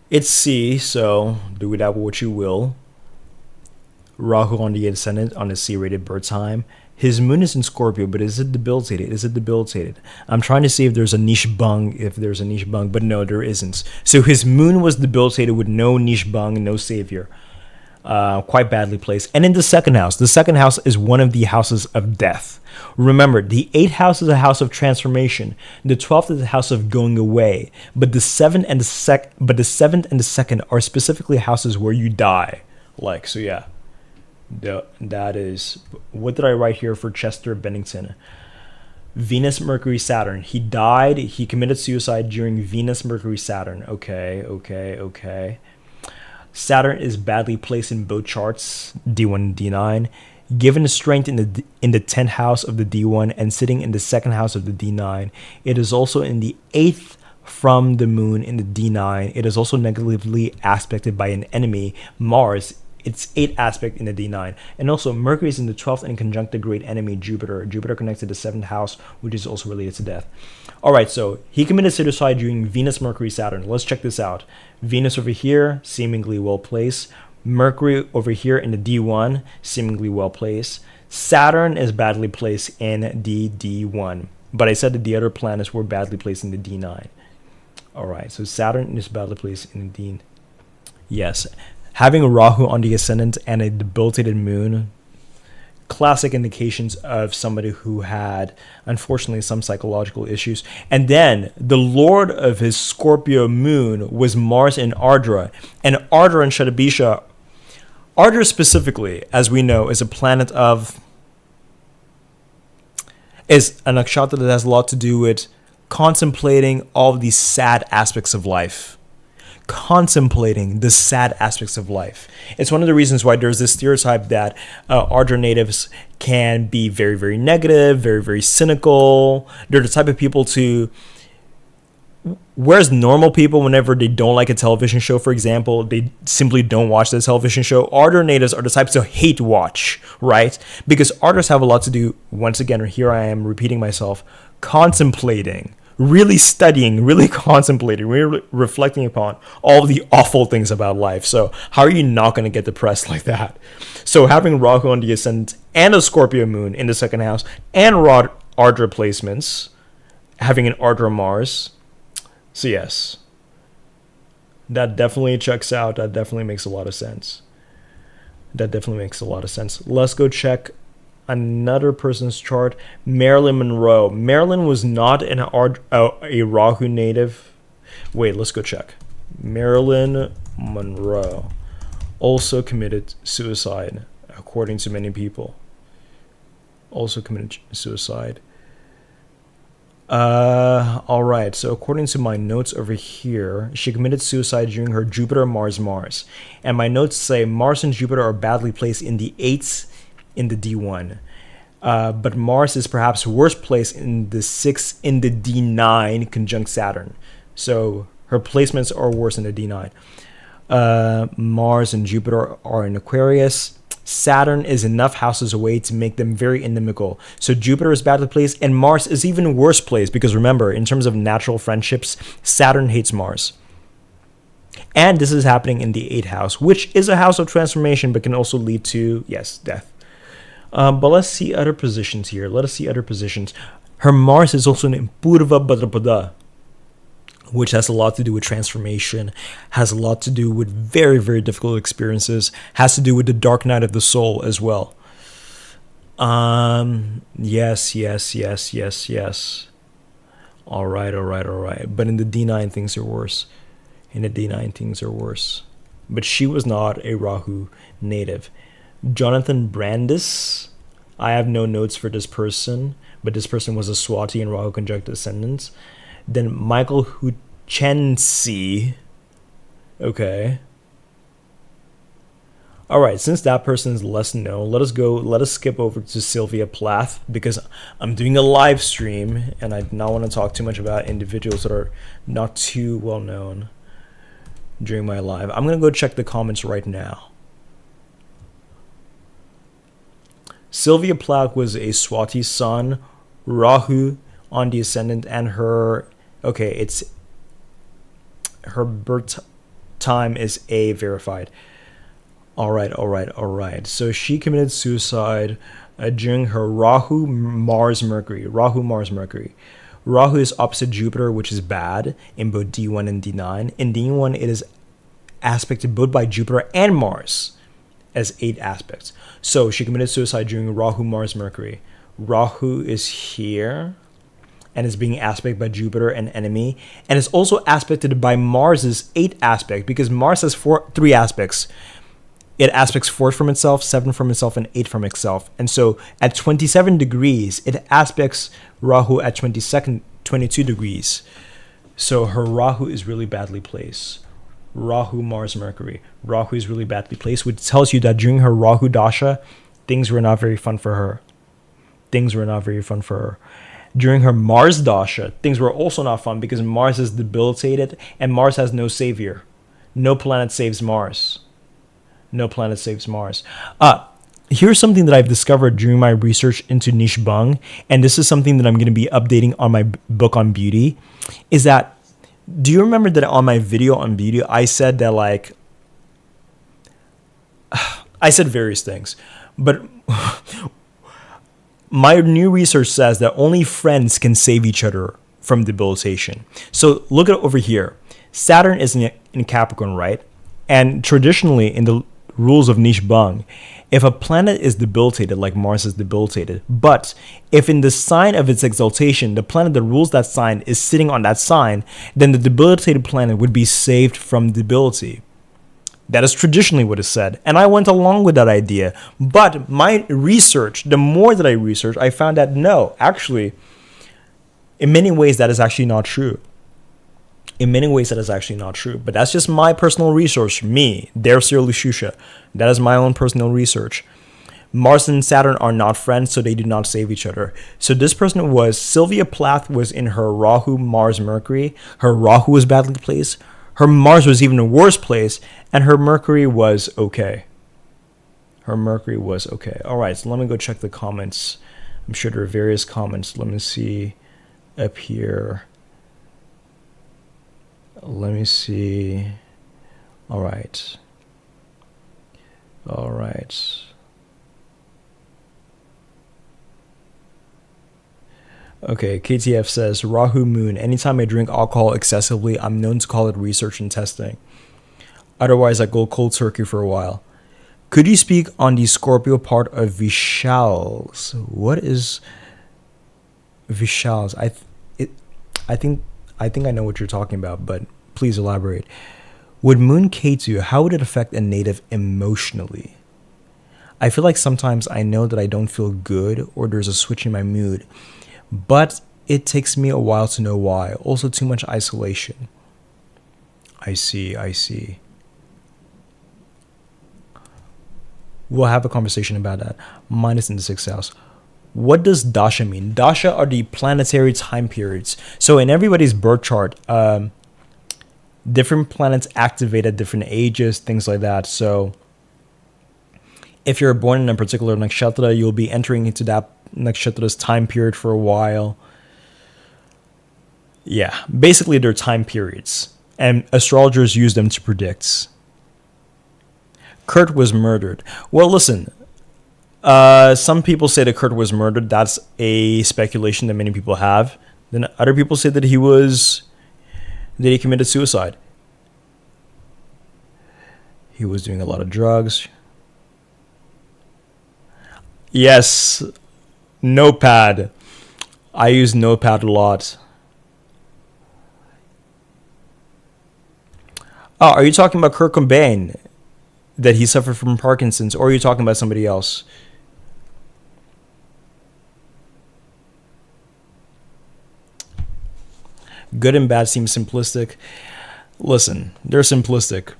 It's C, so do with that what you will. Rahu on the ascendant on a C-rated birth time. His moon is in Scorpio, but is it debilitated? Is it debilitated? I'm trying to see if there's a niche bung, but no, there isn't. So his moon was debilitated with no niche bung, no savior. Quite badly placed. And in the second house is one of the houses of death. Remember, the 8th house is a house of transformation. The 12th is a house of going away. But the 7th and the 2nd are specifically houses where you die. Like, so yeah. That is, what did I write here for Chester Bennington? Venus, Mercury, Saturn. He died. He committed suicide during Venus, Mercury, Saturn. Okay. Saturn is badly placed in both charts, D1 and D9. Given strength in the 10th house of the D1 and sitting in the 2nd house of the D9, it is also in the 8th from the moon in the D9. It is also negatively aspected by an enemy, Mars. It's 8th aspect in the D9. And also Mercury is in the 12th and conjunct the great enemy Jupiter. Jupiter connects to the 7th house, which is also related to death. All right, so he committed suicide during Venus, Mercury, Saturn. Let's check this out. Venus over here, seemingly well placed. Mercury over here in the D1, seemingly well placed. Saturn is badly placed in the D1. But I said that the other planets were badly placed in the D9. All right, so Saturn is badly placed in the D. Yes. Having Rahu on the ascendant and a debilitated moon, classic indications of somebody who had, unfortunately, some psychological issues. And then the lord of his Scorpio moon was Mars in Ardra. And Ardra and Shadabisha, Ardra specifically, as we know, is a planet of, is a nakshatra that has a lot to do with contemplating all of these sad aspects of life. Contemplating the sad aspects of life. It's one of the reasons why there's this stereotype that Ardra natives can be very, very negative, very, very cynical. They're the type of people to, whereas normal people, whenever they don't like a television show, for example, they simply don't watch the television show. Ardra natives are the types to hate watch, right? Because Ardras have a lot to do, once again, here I am repeating myself, contemplating, really studying, really contemplating, really reflecting upon all the awful things about life. So how are you not going to get depressed like that? So having Rahu on the ascendant and a Scorpio moon in the 2nd house and Ardra placements, having an Ardra Mars. So yes, that definitely checks out. That definitely makes a lot of sense. Let's go check another person's chart. Marilyn Monroe. Marilyn was not a Rahu native. Wait, let's go check. Marilyn Monroe also committed suicide, according to many people. Also committed suicide. All right. So according to my notes over here, she committed suicide during her Jupiter Mars. And my notes say Mars and Jupiter are badly placed in the 8th in the D1. But Mars is perhaps worse placed in the 6th in the D9 conjunct Saturn. So her placements are worse in the D9. Mars and Jupiter are in Aquarius. Saturn is enough houses away to make them very inimical. So Jupiter is badly placed and Mars is even worse placed because remember, in terms of natural friendships, Saturn hates Mars. And this is happening in the 8th house, which is a house of transformation but can also lead to, yes, death. But let's see other positions here. Let us see other positions. Her Mars is also in Purva Bhadrapada, which has a lot to do with transformation, has a lot to do with very, very difficult experiences, has to do with the dark night of the soul as well. Yes. All right. But in the D9, things are worse. But she was not a Rahu native. Jonathan Brandis, I have no notes for this person, but this person was a Swati and Rahu conjunct ascendant. Then Michael Huchensi. Okay. All right, since that person is less known, let us skip over to Sylvia Plath because I'm doing a live stream and I do not want to talk too much about individuals that are not too well known during my live. I'm going to go check the comments right now. Sylvia Plath was a Swati sun, Rahu on the ascendant, and her, okay, it's her birth time is A verified. All right. So she committed suicide during her Rahu Mars Mercury. Rahu is opposite Jupiter, which is bad in both D1 and D9. In D1, it is aspected both by Jupiter and Mars as 8 aspects. So she committed suicide during Rahu Mars Mercury. Rahu is here and is being aspected by Jupiter, an enemy, and is also aspected by Mars's 8 aspect, because Mars has 3 aspects. It aspects 4 from itself, 7 from itself, and 8 from itself. And so at 27 degrees, it aspects Rahu at 22 degrees. So her Rahu is really badly placed. Rahu, Mars, Mercury. Rahu is really badly placed, which tells you that during her Rahu Dasha, things were not very fun for her. During her Mars Dasha, things were also not fun because Mars is debilitated and Mars has no savior. No planet saves Mars. Here's something that I've discovered during my research into Nish Bung, and this is something that I'm going to be updating on my book on beauty, is that, do you remember that on my video on beauty, I said that, like, I said various things, but my new research says that only friends can save each other from debilitation. So look at over here. Saturn is in Capricorn, right? And traditionally in the rules of Nish Bung, if a planet is debilitated, like Mars is debilitated, but if in the sign of its exaltation, the planet that rules that sign is sitting on that sign, then the debilitated planet would be saved from debility. That is traditionally what is said. And I went along with that idea. But my research, the more that I researched, I found that no, actually, in many ways, that is actually not true. But that's just my personal research. Me, Dersier Lushusha. That is my own personal research. Mars and Saturn are not friends, so they do not save each other. So this person was, Sylvia Plath was in her Rahu, Mars, Mercury. Her Rahu was badly placed. Her Mars was even a worse place, and her Mercury was okay. All right, so let me go check the comments. I'm sure there are various comments. Let me see up here. Let me see. All right. Okay, KTF says, Rahu Moon. Anytime I drink alcohol excessively, I'm known to call it research and testing. Otherwise, I go cold turkey for a while. Could you speak on the Scorpio part of Vishals? What is Vishals? I think I know what you're talking about, but please elaborate. Would Moon Ketu, how would it affect a native emotionally? I feel like sometimes I know that I don't feel good or there's a switch in my mood, but it takes me a while to know why. Also, too much isolation. I see. We'll have a conversation about that. Mine is in the 6th house. What does Dasha mean? Dasha are the planetary time periods. So in everybody's birth chart, different planets activate at different ages, things like that. So if you're born in a particular nakshatra, you'll be entering into that nakshatra's time period for a while. Yeah, basically they're time periods, and astrologers use them to predict. Kurt was murdered. Well, listen, some people say that Kurt was murdered. That's a speculation that many people have. Then other people say that he committed suicide. He was doing a lot of drugs. Yes, Notepad. I use Notepad a lot. Oh, are you talking about Kurt Cobain? That he suffered from Parkinson's, or are you talking about somebody else? Good and bad seem simplistic. Listen, they're simplistic,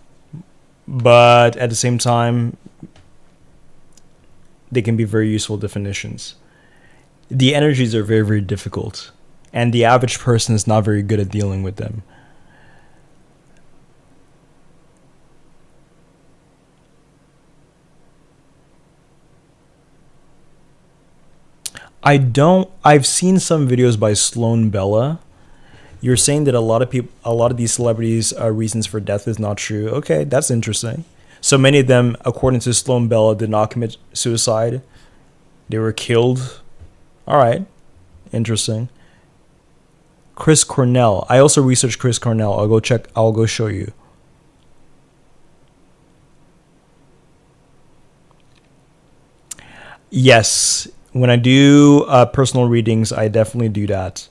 but at the same time, they can be very useful definitions. The energies are very, very difficult, and the average person is not very good at dealing with them. I've seen some videos by Sloan Bella. You're saying that a lot of these celebrities' reasons for death is not true. Okay, that's interesting. So many of them, according to Sloan Bella, did not commit suicide. They were killed. All right, interesting. Chris Cornell. I also researched Chris Cornell. I'll go show you. Yes, when I do personal readings, I definitely do that.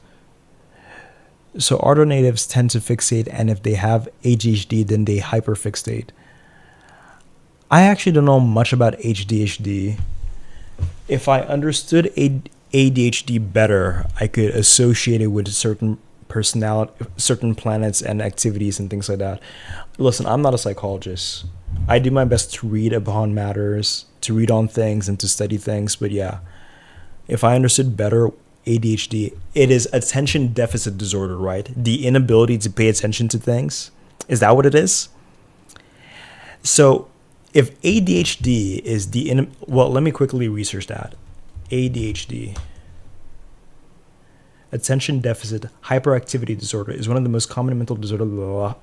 So ortho natives tend to fixate, and if they have ADHD, then they hyperfixate. I actually don't know much about ADHD. If I understood ADHD better, I could associate it with certain personality, certain planets and activities and things like that. Listen, I'm not a psychologist. I do my best to read upon matters, to read on things and to study things. But yeah, if I understood better ADHD, it is attention deficit disorder, right? The inability to pay attention to things. Is that what it is? So if ADHD is well, let me quickly research that. ADHD, attention deficit hyperactivity disorder, is one of the most common mental disorders. Blah, blah, blah.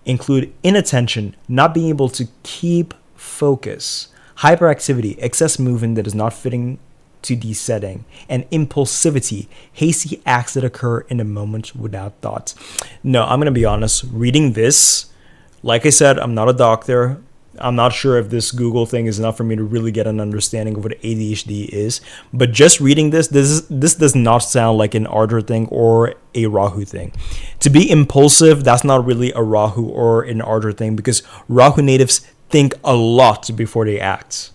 Include inattention, not being able to keep focus, hyperactivity, excess movement that is not fitting to the setting, and impulsivity, hasty acts that occur in a moment without thought. No, I'm going to be honest. Reading this, like I said, I'm not a doctor. I'm not sure if this Google thing is enough for me to really get an understanding of what ADHD is. But just reading this does not sound like an Ardra thing or a Rahu thing. To be impulsive, that's not really a Rahu or an Ardra thing, because Rahu natives think a lot before they act.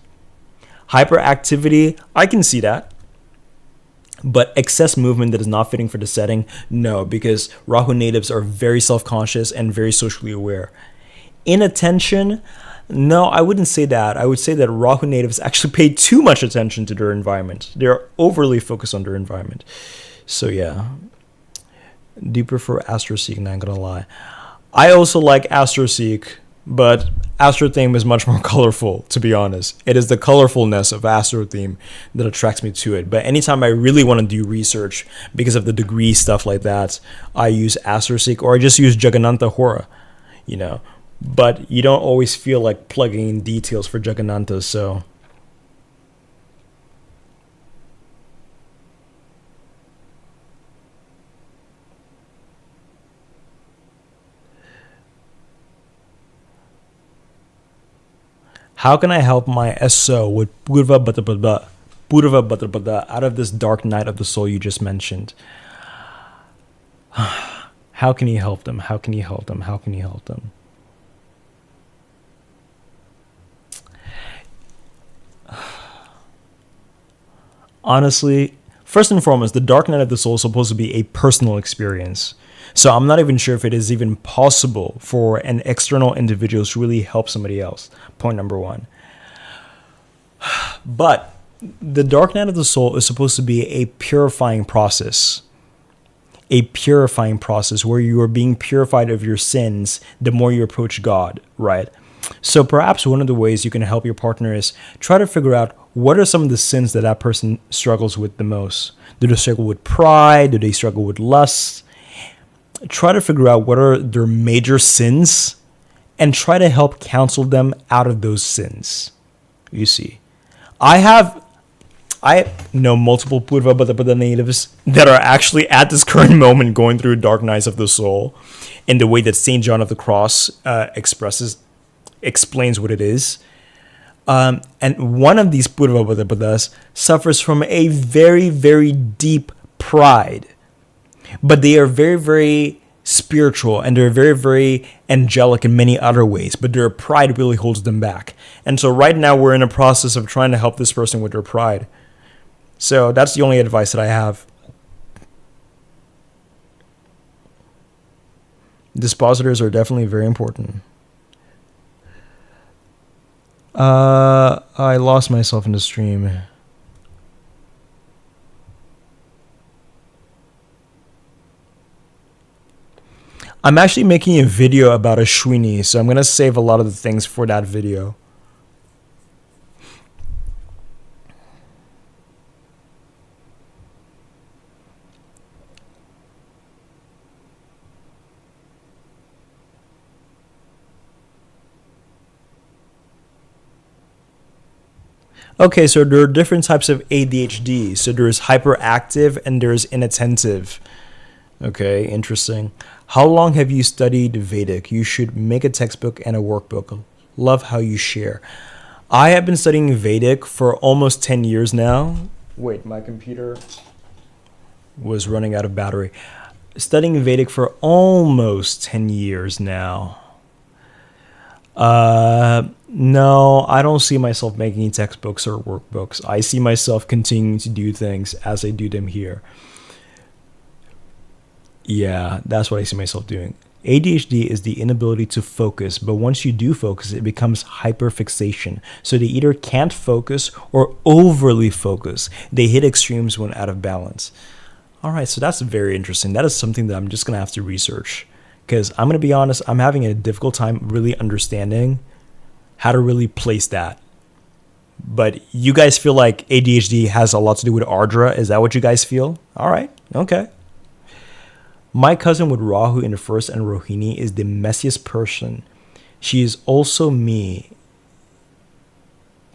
Hyperactivity, I can see that. But excess movement that is not fitting for the setting, no, because Rahu natives are very self-conscious and very socially aware. Inattention, no, I wouldn't say that. I would say that Rahu natives actually pay too much attention to their environment. They're overly focused on their environment. So yeah. Do you prefer AstroSeek? Not gonna lie. I also like AstroSeek, but Astro Theme is much more colorful, to be honest. It is the colorfulness of Astro Theme that attracts me to it. But anytime I really want to do research because of the degree stuff like that, I use AstroSeek, or I just use Jagannatha Hora, you know. But you don't always feel like plugging in details for Jagannatha, so. How can I help my SO with Purva Bhadrapada out of this dark night of the soul you just mentioned? How can you help them? How can you help them? How can you help them? Honestly, first and foremost, the dark night of the soul is supposed to be a personal experience. So I'm not even sure if it is even possible for an external individual to really help somebody else. Point number one. But the dark night of the soul is supposed to be a purifying process. A purifying process where you are being purified of your sins the more you approach God, right? So perhaps one of the ways you can help your partner is try to figure out what are some of the sins that person struggles with the most. Do they struggle with pride? Do they struggle with lust? Try to figure out what are their major sins and try to help counsel them out of those sins. You see, I know multiple Purva Bhadrapada natives that are actually at this current moment going through dark nights of the soul in the way that St. John of the Cross explains what it is. And one of these Purva Bhadrapadas suffers from a very, very deep pride. But they are very, very spiritual and they're very, very angelic in many other ways. But their pride really holds them back. And so right now we're in a process of trying to help this person with their pride. So that's the only advice that I have. Dispositors are definitely very important. I lost myself in the stream. I'm actually making a video about Ashwini, so I'm going to save a lot of the things for that video. Okay, so there are different types of ADHD. So there's hyperactive and there's inattentive. Okay, interesting. How long have you studied Vedic? You should make a textbook and a workbook. Love how you share. I have been studying Vedic for almost 10 years now. Wait, my computer was running out of battery. Studying Vedic for almost 10 years now. No, I don't see myself making textbooks or workbooks. I see myself continuing to do things as I do them here. Yeah, that's what I see myself doing. ADHD is the inability to focus, but once you do focus, it becomes hyperfixation. So they either can't focus or overly focus. They hit extremes when out of balance. All right, so that's very interesting. That is something that I'm just going to have to research, because I'm going to be honest, I'm having a difficult time really understanding how to really place that. But you guys feel like ADHD has a lot to do with Ardra? Is that what you guys feel? All right, okay. My cousin with Rahu in the first and Rohini is the messiest person. She is also me.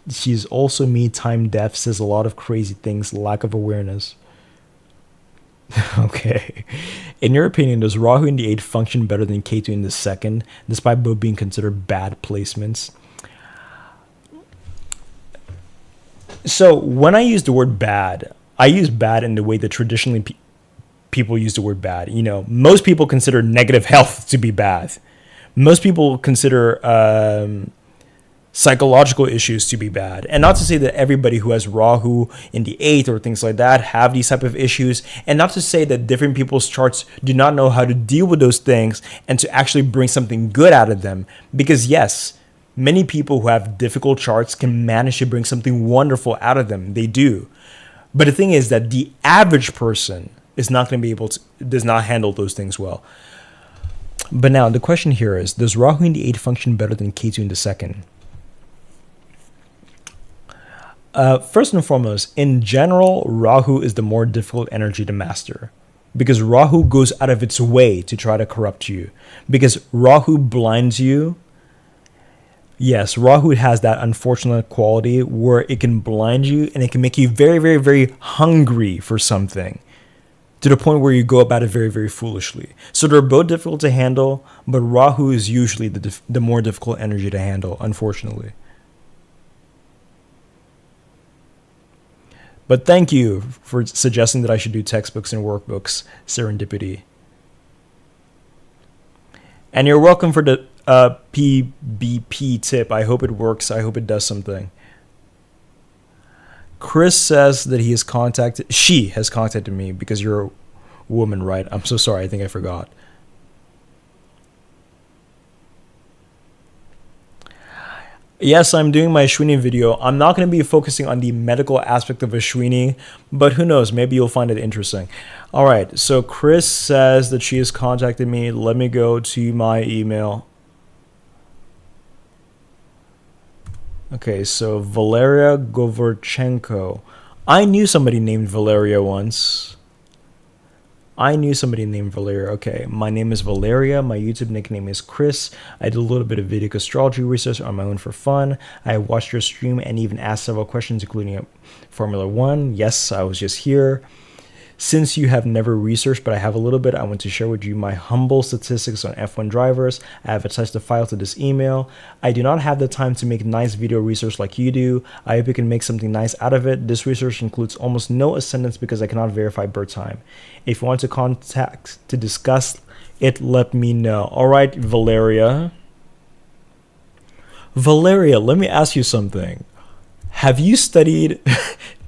She's also me, time deaf, says a lot of crazy things, lack of awareness. Okay. In your opinion, does Rahu in the 8th function better than Ketu in the 2nd, despite both being considered bad placements? So when I use the word bad, I use bad in the way that traditionally people use the word bad. You know, most people consider negative health to be bad. Most people consider psychological issues to be bad. And not to say that everybody who has Rahu in the 8th or things like that have these type of issues. And not to say that different people's charts do not know how to deal with those things and to actually bring something good out of them. Because yes, many people who have difficult charts can manage to bring something wonderful out of them. They do. But the thing is that the average person is not going to be able to, does not handle those things well. But now the question here is, does Rahu in the 8th function better than Ketu in the 2nd? First and foremost, in general, Rahu is the more difficult energy to master, because Rahu goes out of its way to try to corrupt you, because Rahu blinds you. Yes, Rahu has that unfortunate quality where it can blind you and it can make you very, very, very hungry for something, to the point where you go about it very, very foolishly. So they're both difficult to handle, but Rahu is usually the more difficult energy to handle, unfortunately. But thank you for suggesting that I should do textbooks and workbooks, Serendipity. And you're welcome for the PBP tip. I hope it works. I hope it does something. Chris says that she has contacted me, because you're a woman, right? I'm so sorry. I think I forgot. Yes, I'm doing my Ashwini video. I'm not going to be focusing on the medical aspect of Ashwini, but who knows? Maybe you'll find it interesting. All right, so Chris says that she has contacted me. Let me go to my email. Okay, so Valeria Govorchenko. I knew somebody named Valeria once. Okay, my name is Valeria. My YouTube nickname is Chris. I did a little bit of Vedic astrology research on my own for fun. I watched your stream and even asked several questions, including Formula One. Yes, I was just here. Since you have never researched, but I have a little bit, I want to share with you my humble statistics on F1 drivers. I have attached the file to this email. I do not have the time to make nice video research like you do. I hope you can make something nice out of it. This research includes almost no ascendants because I cannot verify birth time. If you want to contact to discuss it, let me know. All right, Valeria. Valeria, let me ask you something. Have you studied...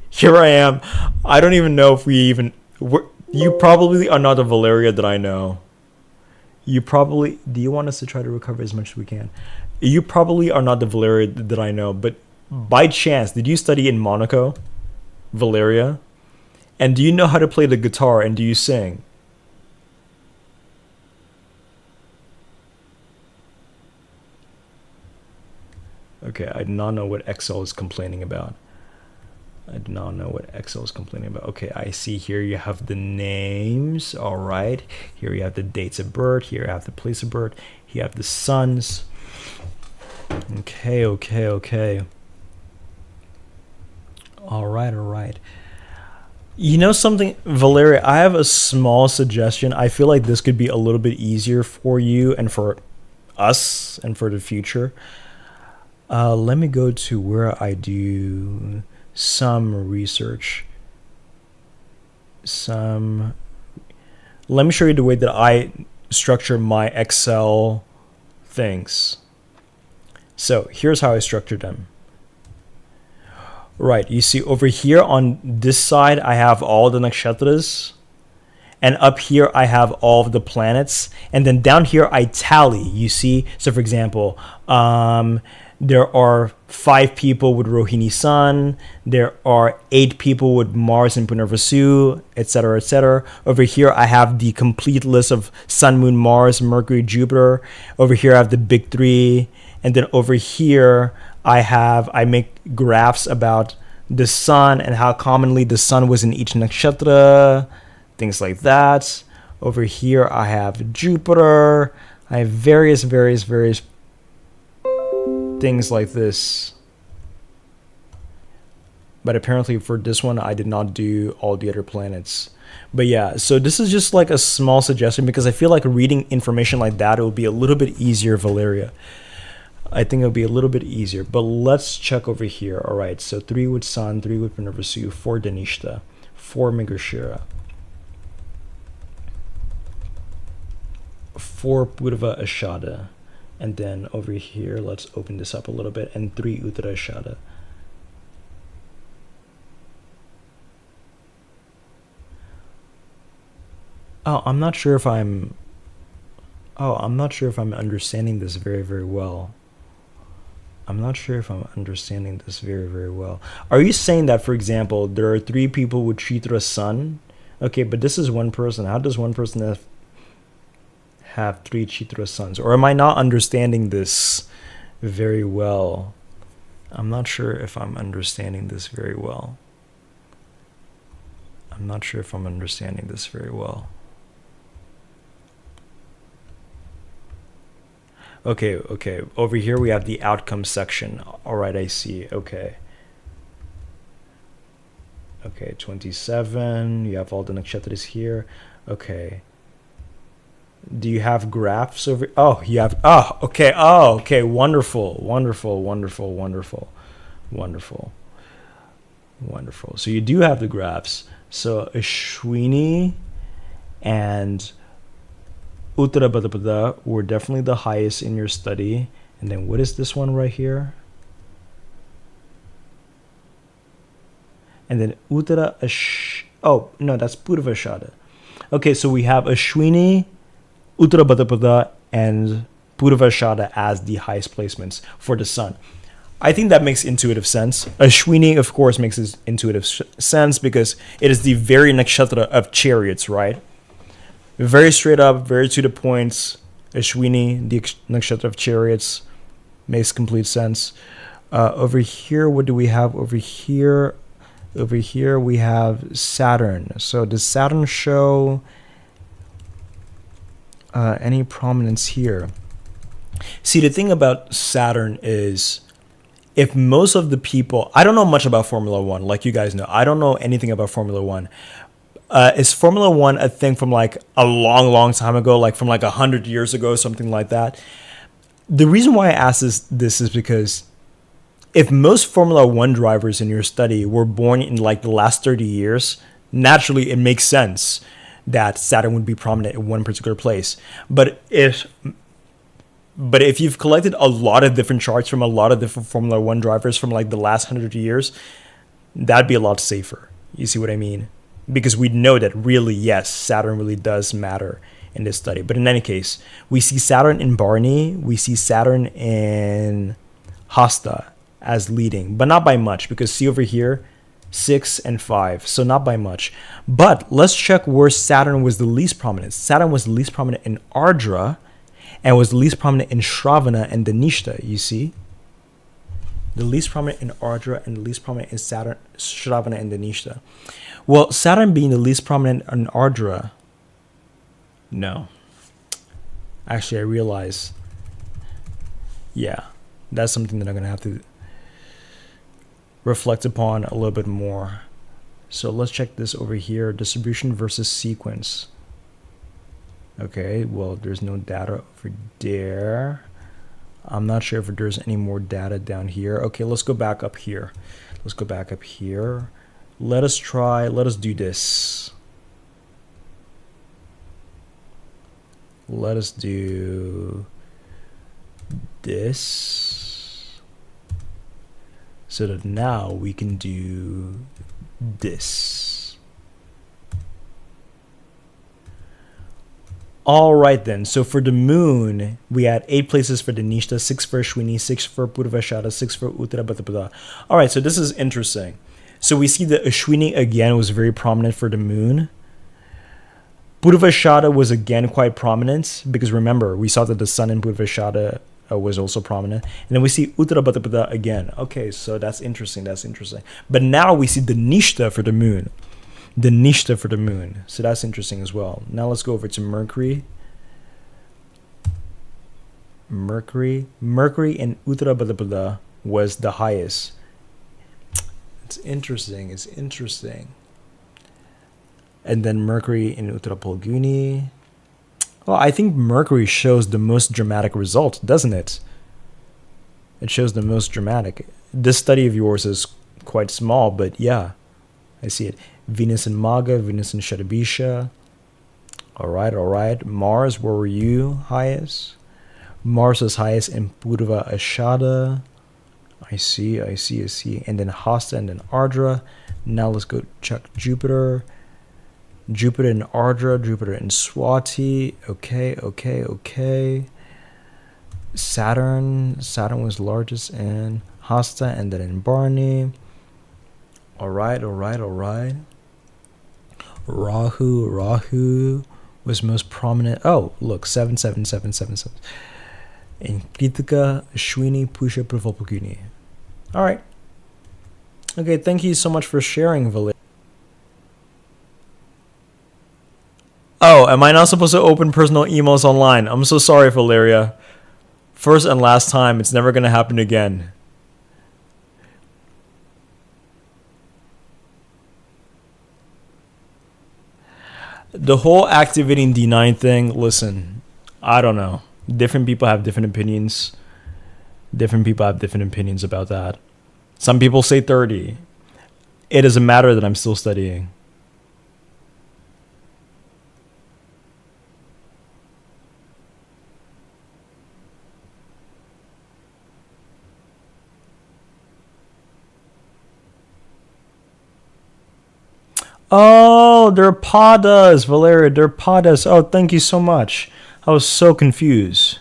Here I am. I don't even know if you probably are not the Valeria that I know. Do you want us to try to recover as much as we can? You probably are not the Valeria that I know, but by chance, did you study in Monaco, Valeria? And do you know how to play the guitar, and do you sing? Okay, I do not know what Excel is complaining about. Okay, I see here you have the names. All right. Here you have the dates of birth. Here you have the place of birth. Here you have the sons. Okay. All right, all right. You know something, Valeria, I have a small suggestion. I feel like this could be a little bit easier for you and for us and for the future. Let me go to where I do some research. Let me show you the way that I structure my Excel things. So here's how I structure them. Right, you see over here on this side, I have all the nakshatras. And up here, I have all of the planets. And then down here, I tally, you see. So for example, there are 5 people with Rohini Sun. There are 8 people with Mars and Punarvasu, etc., etc. Over here, I have the complete list of Sun, Moon, Mars, Mercury, Jupiter. Over here, I have the big 3. And then over here, I make graphs about the sun and how commonly the sun was in each nakshatra, things like that. Over here, I have Jupiter. I have various things like this. But apparently for this one, I did not do all the other planets. But yeah, so this is just like a small suggestion because I feel like reading information like that, it will be a little bit easier, Valeria. I think it'll be a little bit easier. But let's check over here. All right, so 3 with Sun, 3 with Punarvasu, 4 Dhanishta, 4 Mrigashira, 4 Purva Ashada. And then over here, let's open this up a little bit, and 3 Uttara Ashada. I'm not sure if I'm understanding this very well. I'm not sure if I'm understanding this very well. Are you saying that, for example, there are 3 people with Chitra Sun? Okay, but this is one person. How does one person have 3 Chitra Suns? Or am I not understanding this very well? I'm not sure if I'm understanding this very well. Okay. Over here we have the outcome section. All right, I see. Okay, 27. You have all the nakshatras here. Okay. Do you have graphs over? Oh, you have. Oh, okay. Oh, okay. Wonderful. So you do have the graphs. So Ashwini and Uttara Bhadrapada were definitely the highest in your study. And then what is this one right here? And then Uttara oh, no, that's Purvashada. Okay, so we have Ashwini, Uttara Bhadrapada, and Purvashada as the highest placements for the sun. I think that makes intuitive sense. Ashwini, of course, makes intuitive sense because it is the very nakshatra of chariots, right? Very straight up, very to the points. Ashwini, the nakshatra of chariots, makes complete sense. Over here, what do we have over here? Over here, we have Saturn. So does Saturn show any prominence here? See, the thing about Saturn is, if most of the people, I don't know much about Formula One, like you guys know. I don't know anything about Formula One. Is Formula One a thing from like a long time ago, like from like 100 years ago, something like that? The reason why I ask this is because if most Formula One drivers in your study were born in like the last 30 years, naturally it makes sense that Saturn would be prominent in one particular place. But if you've collected a lot of different charts from a lot of different Formula One drivers from like the last 100 years, that'd be a lot safer. You see what I mean? Because we know that really, yes, Saturn really does matter in this study. But in any case, we see Saturn in Barney, we see Saturn in Hasta as leading, but not by much, because see over here, 6 and 5, so not by much. But let's check where Saturn was the least prominent. Saturn was the least prominent in Ardra, and was the least prominent in Shravana and Dhanishta, you see? The least prominent in Ardra and the least prominent in Saturn, Shravana and Dhanishta. Well, Saturn being the least prominent in Ardra, no. Actually, I realize, yeah, that's something that I'm going to have to reflect upon a little bit more. So let's check this over here, distribution versus sequence. Okay, well, there's no data over there. I'm not sure if there's any more data down here. Okay, let's go back up here. Let's go back up here. Let us do this. Let us do this. So that now we can do this. All right then, so for the moon, we had 8 places for the Nishta, 6 for Ashwini, 6 for Purvashada, 6 for Uttara. All right, so this is interesting. So we see that Ashwini again was very prominent for the moon. Purvashada was again quite prominent because remember, we saw that the sun in Purvashada was also prominent. And then we see Uttara again. Okay, so that's interesting. But now we see the Nishta for the moon. So that's interesting as well. Now let's go over to Mercury. Mercury in Uttara was the highest. It's interesting. And then Mercury in Uttara Phalguni. Well, I think Mercury shows the most dramatic result, doesn't it? It shows the most dramatic. This study of yours is quite small, but yeah, I see it. Venus in Maga, Venus in Shadabisha. All right. Mars, where were you highest? Mars is highest in Purva Ashada. I see. And then Hasta and then Ardra. Now let's go check Jupiter. Jupiter in Ardra, Jupiter in Swati. Okay. Saturn was largest in Hasta and then in Barney. All right. Rahu was most prominent. Oh, look, 7. In Kritika, Ashwini, Pusha, Purva. All right. Okay, thank you so much for sharing, Valeria. Oh, am I not supposed to open personal emails online? I'm so sorry, Valeria. First and last time. It's never going to happen again. The whole activity in D9 thing, listen, I don't know. Different people have different opinions. About that. Some people say 30. It doesn't matter that I'm still studying. Oh, they're padas, Valeria. They're padas. Oh, thank you so much. I was so confused.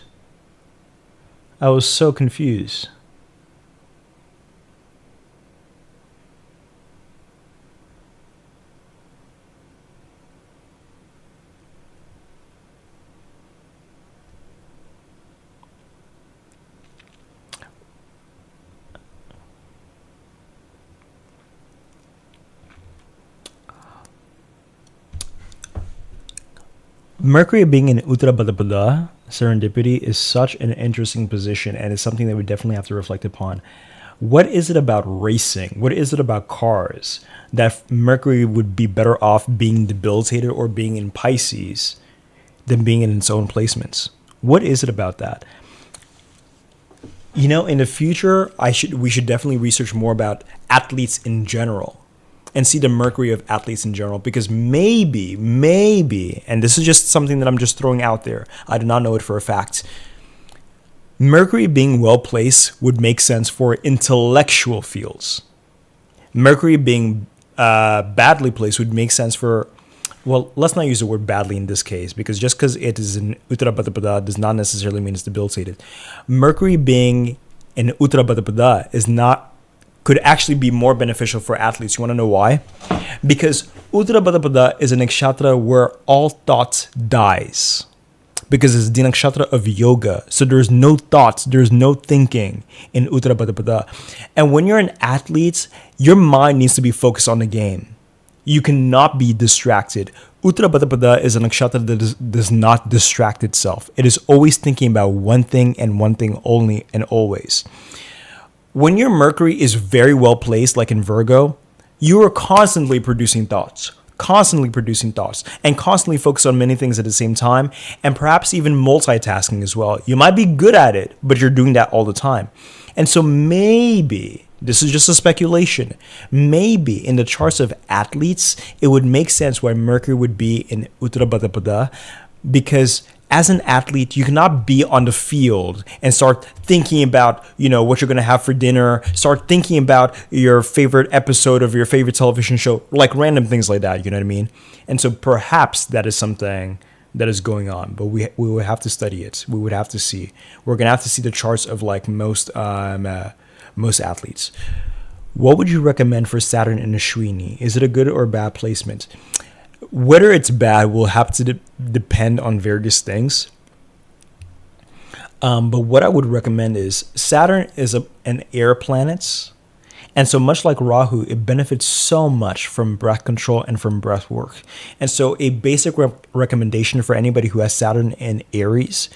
Mercury being in Uttara serendipity is such an interesting position, and it's something that we definitely have to reflect upon. What is it about racing? What is it about cars that Mercury would be better off being debilitated or being in Pisces than being in its own placements? What is it about that? You know, in the future, we should definitely research more about athletes in general and see the Mercury of athletes in general, because maybe, and this is just something that I'm just throwing out there, I do not know it for a fact, Mercury being well placed would make sense for intellectual fields. Mercury being badly placed would make sense for, well, let's not use the word badly in this case, because just because it is in Uttara does not necessarily mean it's debilitated. Mercury being in Uttara could actually be more beneficial for athletes. You want to know why? Because Uttara is a nakshatra where all thought dies. Because it's the nakshatra of yoga. So there's no thoughts, there's no thinking in Uttara. And when you're an athlete, your mind needs to be focused on the game. You cannot be distracted. Uttara is a nakshatra that does not distract itself. It is always thinking about one thing and one thing only and always. When your Mercury is very well placed, like in Virgo, you are constantly producing thoughts, and constantly focus on many things at the same time, and perhaps even multitasking as well. You might be good at it, but you're doing that all the time. And so maybe, this is just a speculation, maybe in the charts of athletes, it would make sense why Mercury would be in Uttarabhadra, because as an athlete, you cannot be on the field and start thinking about, what you're going to have for dinner, start thinking about your favorite episode of your favorite television show, like random things like that, you know what I mean? And so perhaps that is something that is going on, but we would have to study it. We would have to see. We're going to have to see the charts of like most athletes. What would you recommend for Saturn in Ashwini? Is it a good or bad placement? Whether it's bad will have to depend on various things. But what I would recommend is Saturn is an air planet. And so much like Rahu, it benefits so much from breath control and from breath work. And so a basic recommendation for anybody who has Saturn in Aries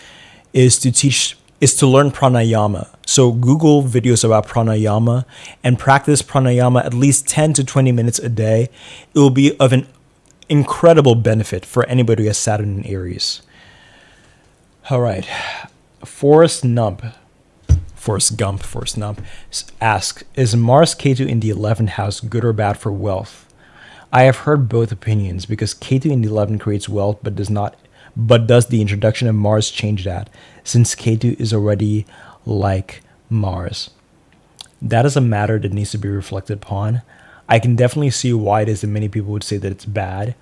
is to learn pranayama. So Google videos about pranayama and practice pranayama at least 10 to 20 minutes a day. It will be of an incredible benefit for anybody who has Saturn in Aries. All right. Forrest Gump asks, is Mars Ketu in the 11th house good or bad for wealth? I have heard both opinions because Ketu in the 11th creates wealth, but does the introduction of Mars change that, since Ketu is already like Mars? That is a matter that needs to be reflected upon. I can definitely see why it is that many people would say that it's bad.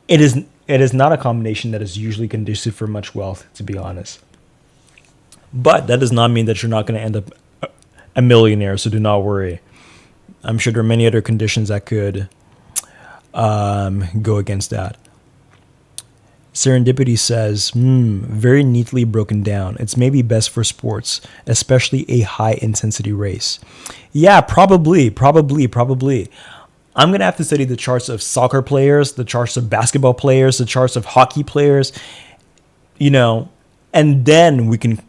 It is not a combination that is usually conducive for much wealth, to be honest. But that does not mean that you're not going to end up a millionaire, so do not worry. I'm sure there are many other conditions that could go against that. Serendipity says, very neatly broken down. It's maybe best for sports, especially a high-intensity race. Yeah, probably. I'm going to have to study the charts of soccer players, the charts of basketball players, the charts of hockey players, and then we can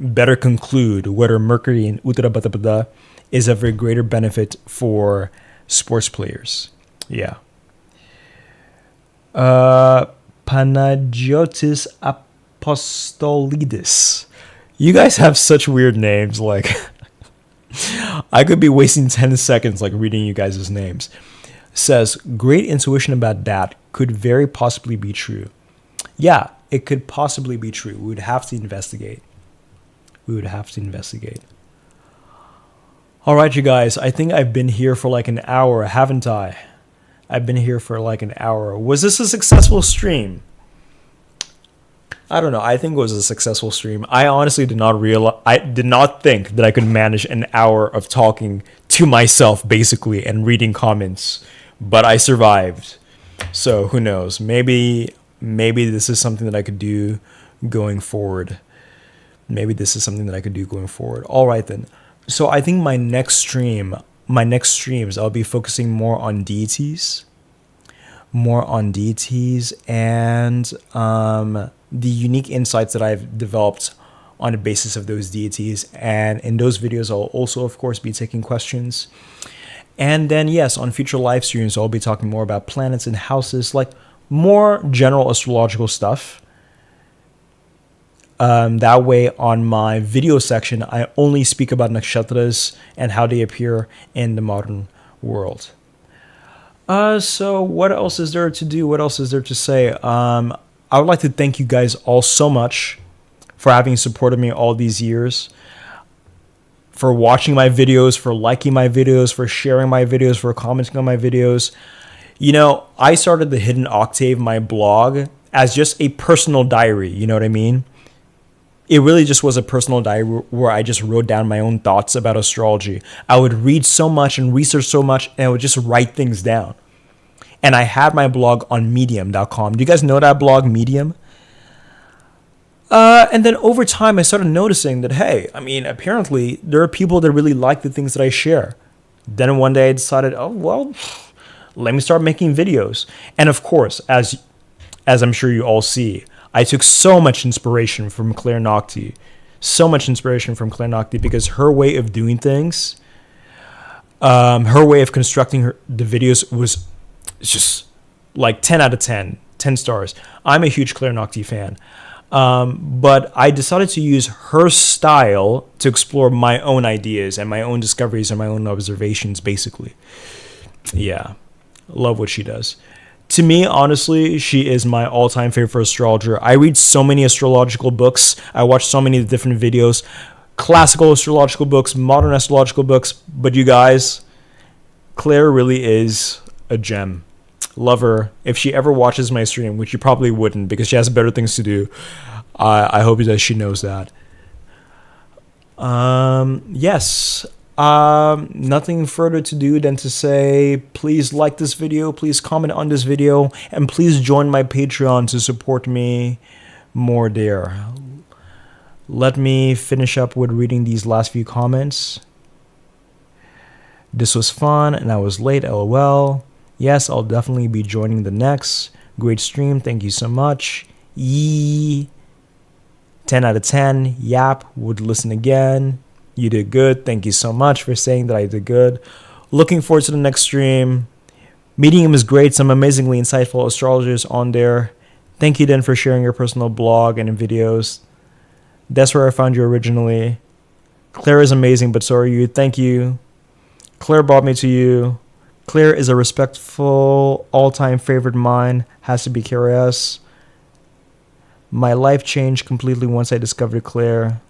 better conclude whether Mercury in Uttarabhadra is of a greater benefit for sports players. Yeah. Panagiotis Apostolidis. You guys have such weird names. Like, I could be wasting 10 seconds like reading you guys' names. Says, great intuition about that could very possibly be true. Yeah, it could possibly be true. We would have to investigate. All right, you guys. I think I've been here for like an hour, haven't I? I've been here for like an hour. Was this a successful stream? I don't know. I think it was a successful stream. I honestly did not think that I could manage an hour of talking to myself, basically, and reading comments. But I survived. So who knows? Maybe this is something that I could do going forward. All right, then. So I think my next streams, I'll be focusing more on deities and the unique insights that I've developed on the basis of those deities. And in those videos, I'll also, of course, be taking questions. And then, yes, on future live streams, I'll be talking more about planets and houses, like more general astrological stuff. That way, on my video section, I only speak about nakshatras and how they appear in the modern world. So what else is there to do? What else is there to say? I would like to thank you guys all so much for having supported me all these years, for watching my videos, for liking my videos, for sharing my videos, for commenting on my videos. I started the Hidden Octave, my blog, as just a personal diary. You know what I mean? It really just was a personal diary where I just wrote down my own thoughts about astrology. I would read so much and research so much, and I would just write things down. And I had my blog on medium.com. Do you guys know that blog, Medium? And then over time, I started noticing that, hey, apparently there are people that really like the things that I share. Then one day I decided, let me start making videos. And of course, as as I'm sure you all see, I took so much inspiration from Claire Nocte. So much inspiration from Claire Nocte because her way of doing things, her way of constructing the videos was just like 10 out of 10, 10 stars. I'm a huge Claire Nocte fan. But I decided to use her style to explore my own ideas and my own discoveries and my own observations, basically. Yeah, love what she does. To me, honestly, she is my all-time favorite astrologer. I read so many astrological books. I watch so many different videos. Classical astrological books, modern astrological books. But you guys, Claire really is a gem. Love her. If she ever watches my stream, which you probably wouldn't because she has better things to do, I hope that she knows that. Yes. Nothing further to do than to say, please like this video, please comment on this video, and please join my Patreon to support me more there. Let me finish up with reading these last few comments. This was fun and I was late, lol. Yes, I'll definitely be joining the next. Great stream, thank you so much. Yee. 10 out of 10. Yap, would listen again. You did good. Thank you so much for saying that I did good. Looking forward to the next stream. Medium is great. Some amazingly insightful astrologers on there. Thank you, Den, for sharing your personal blog and videos. That's where I found you originally. Claire is amazing, but so are you. Thank you. Claire brought me to you. Claire is a respectful, all-time favorite of mine. Has to be KRS. My life changed completely once I discovered Claire.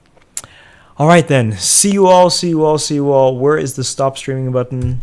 All right, then. See you all, see you all, see you all. Where is the stop streaming button?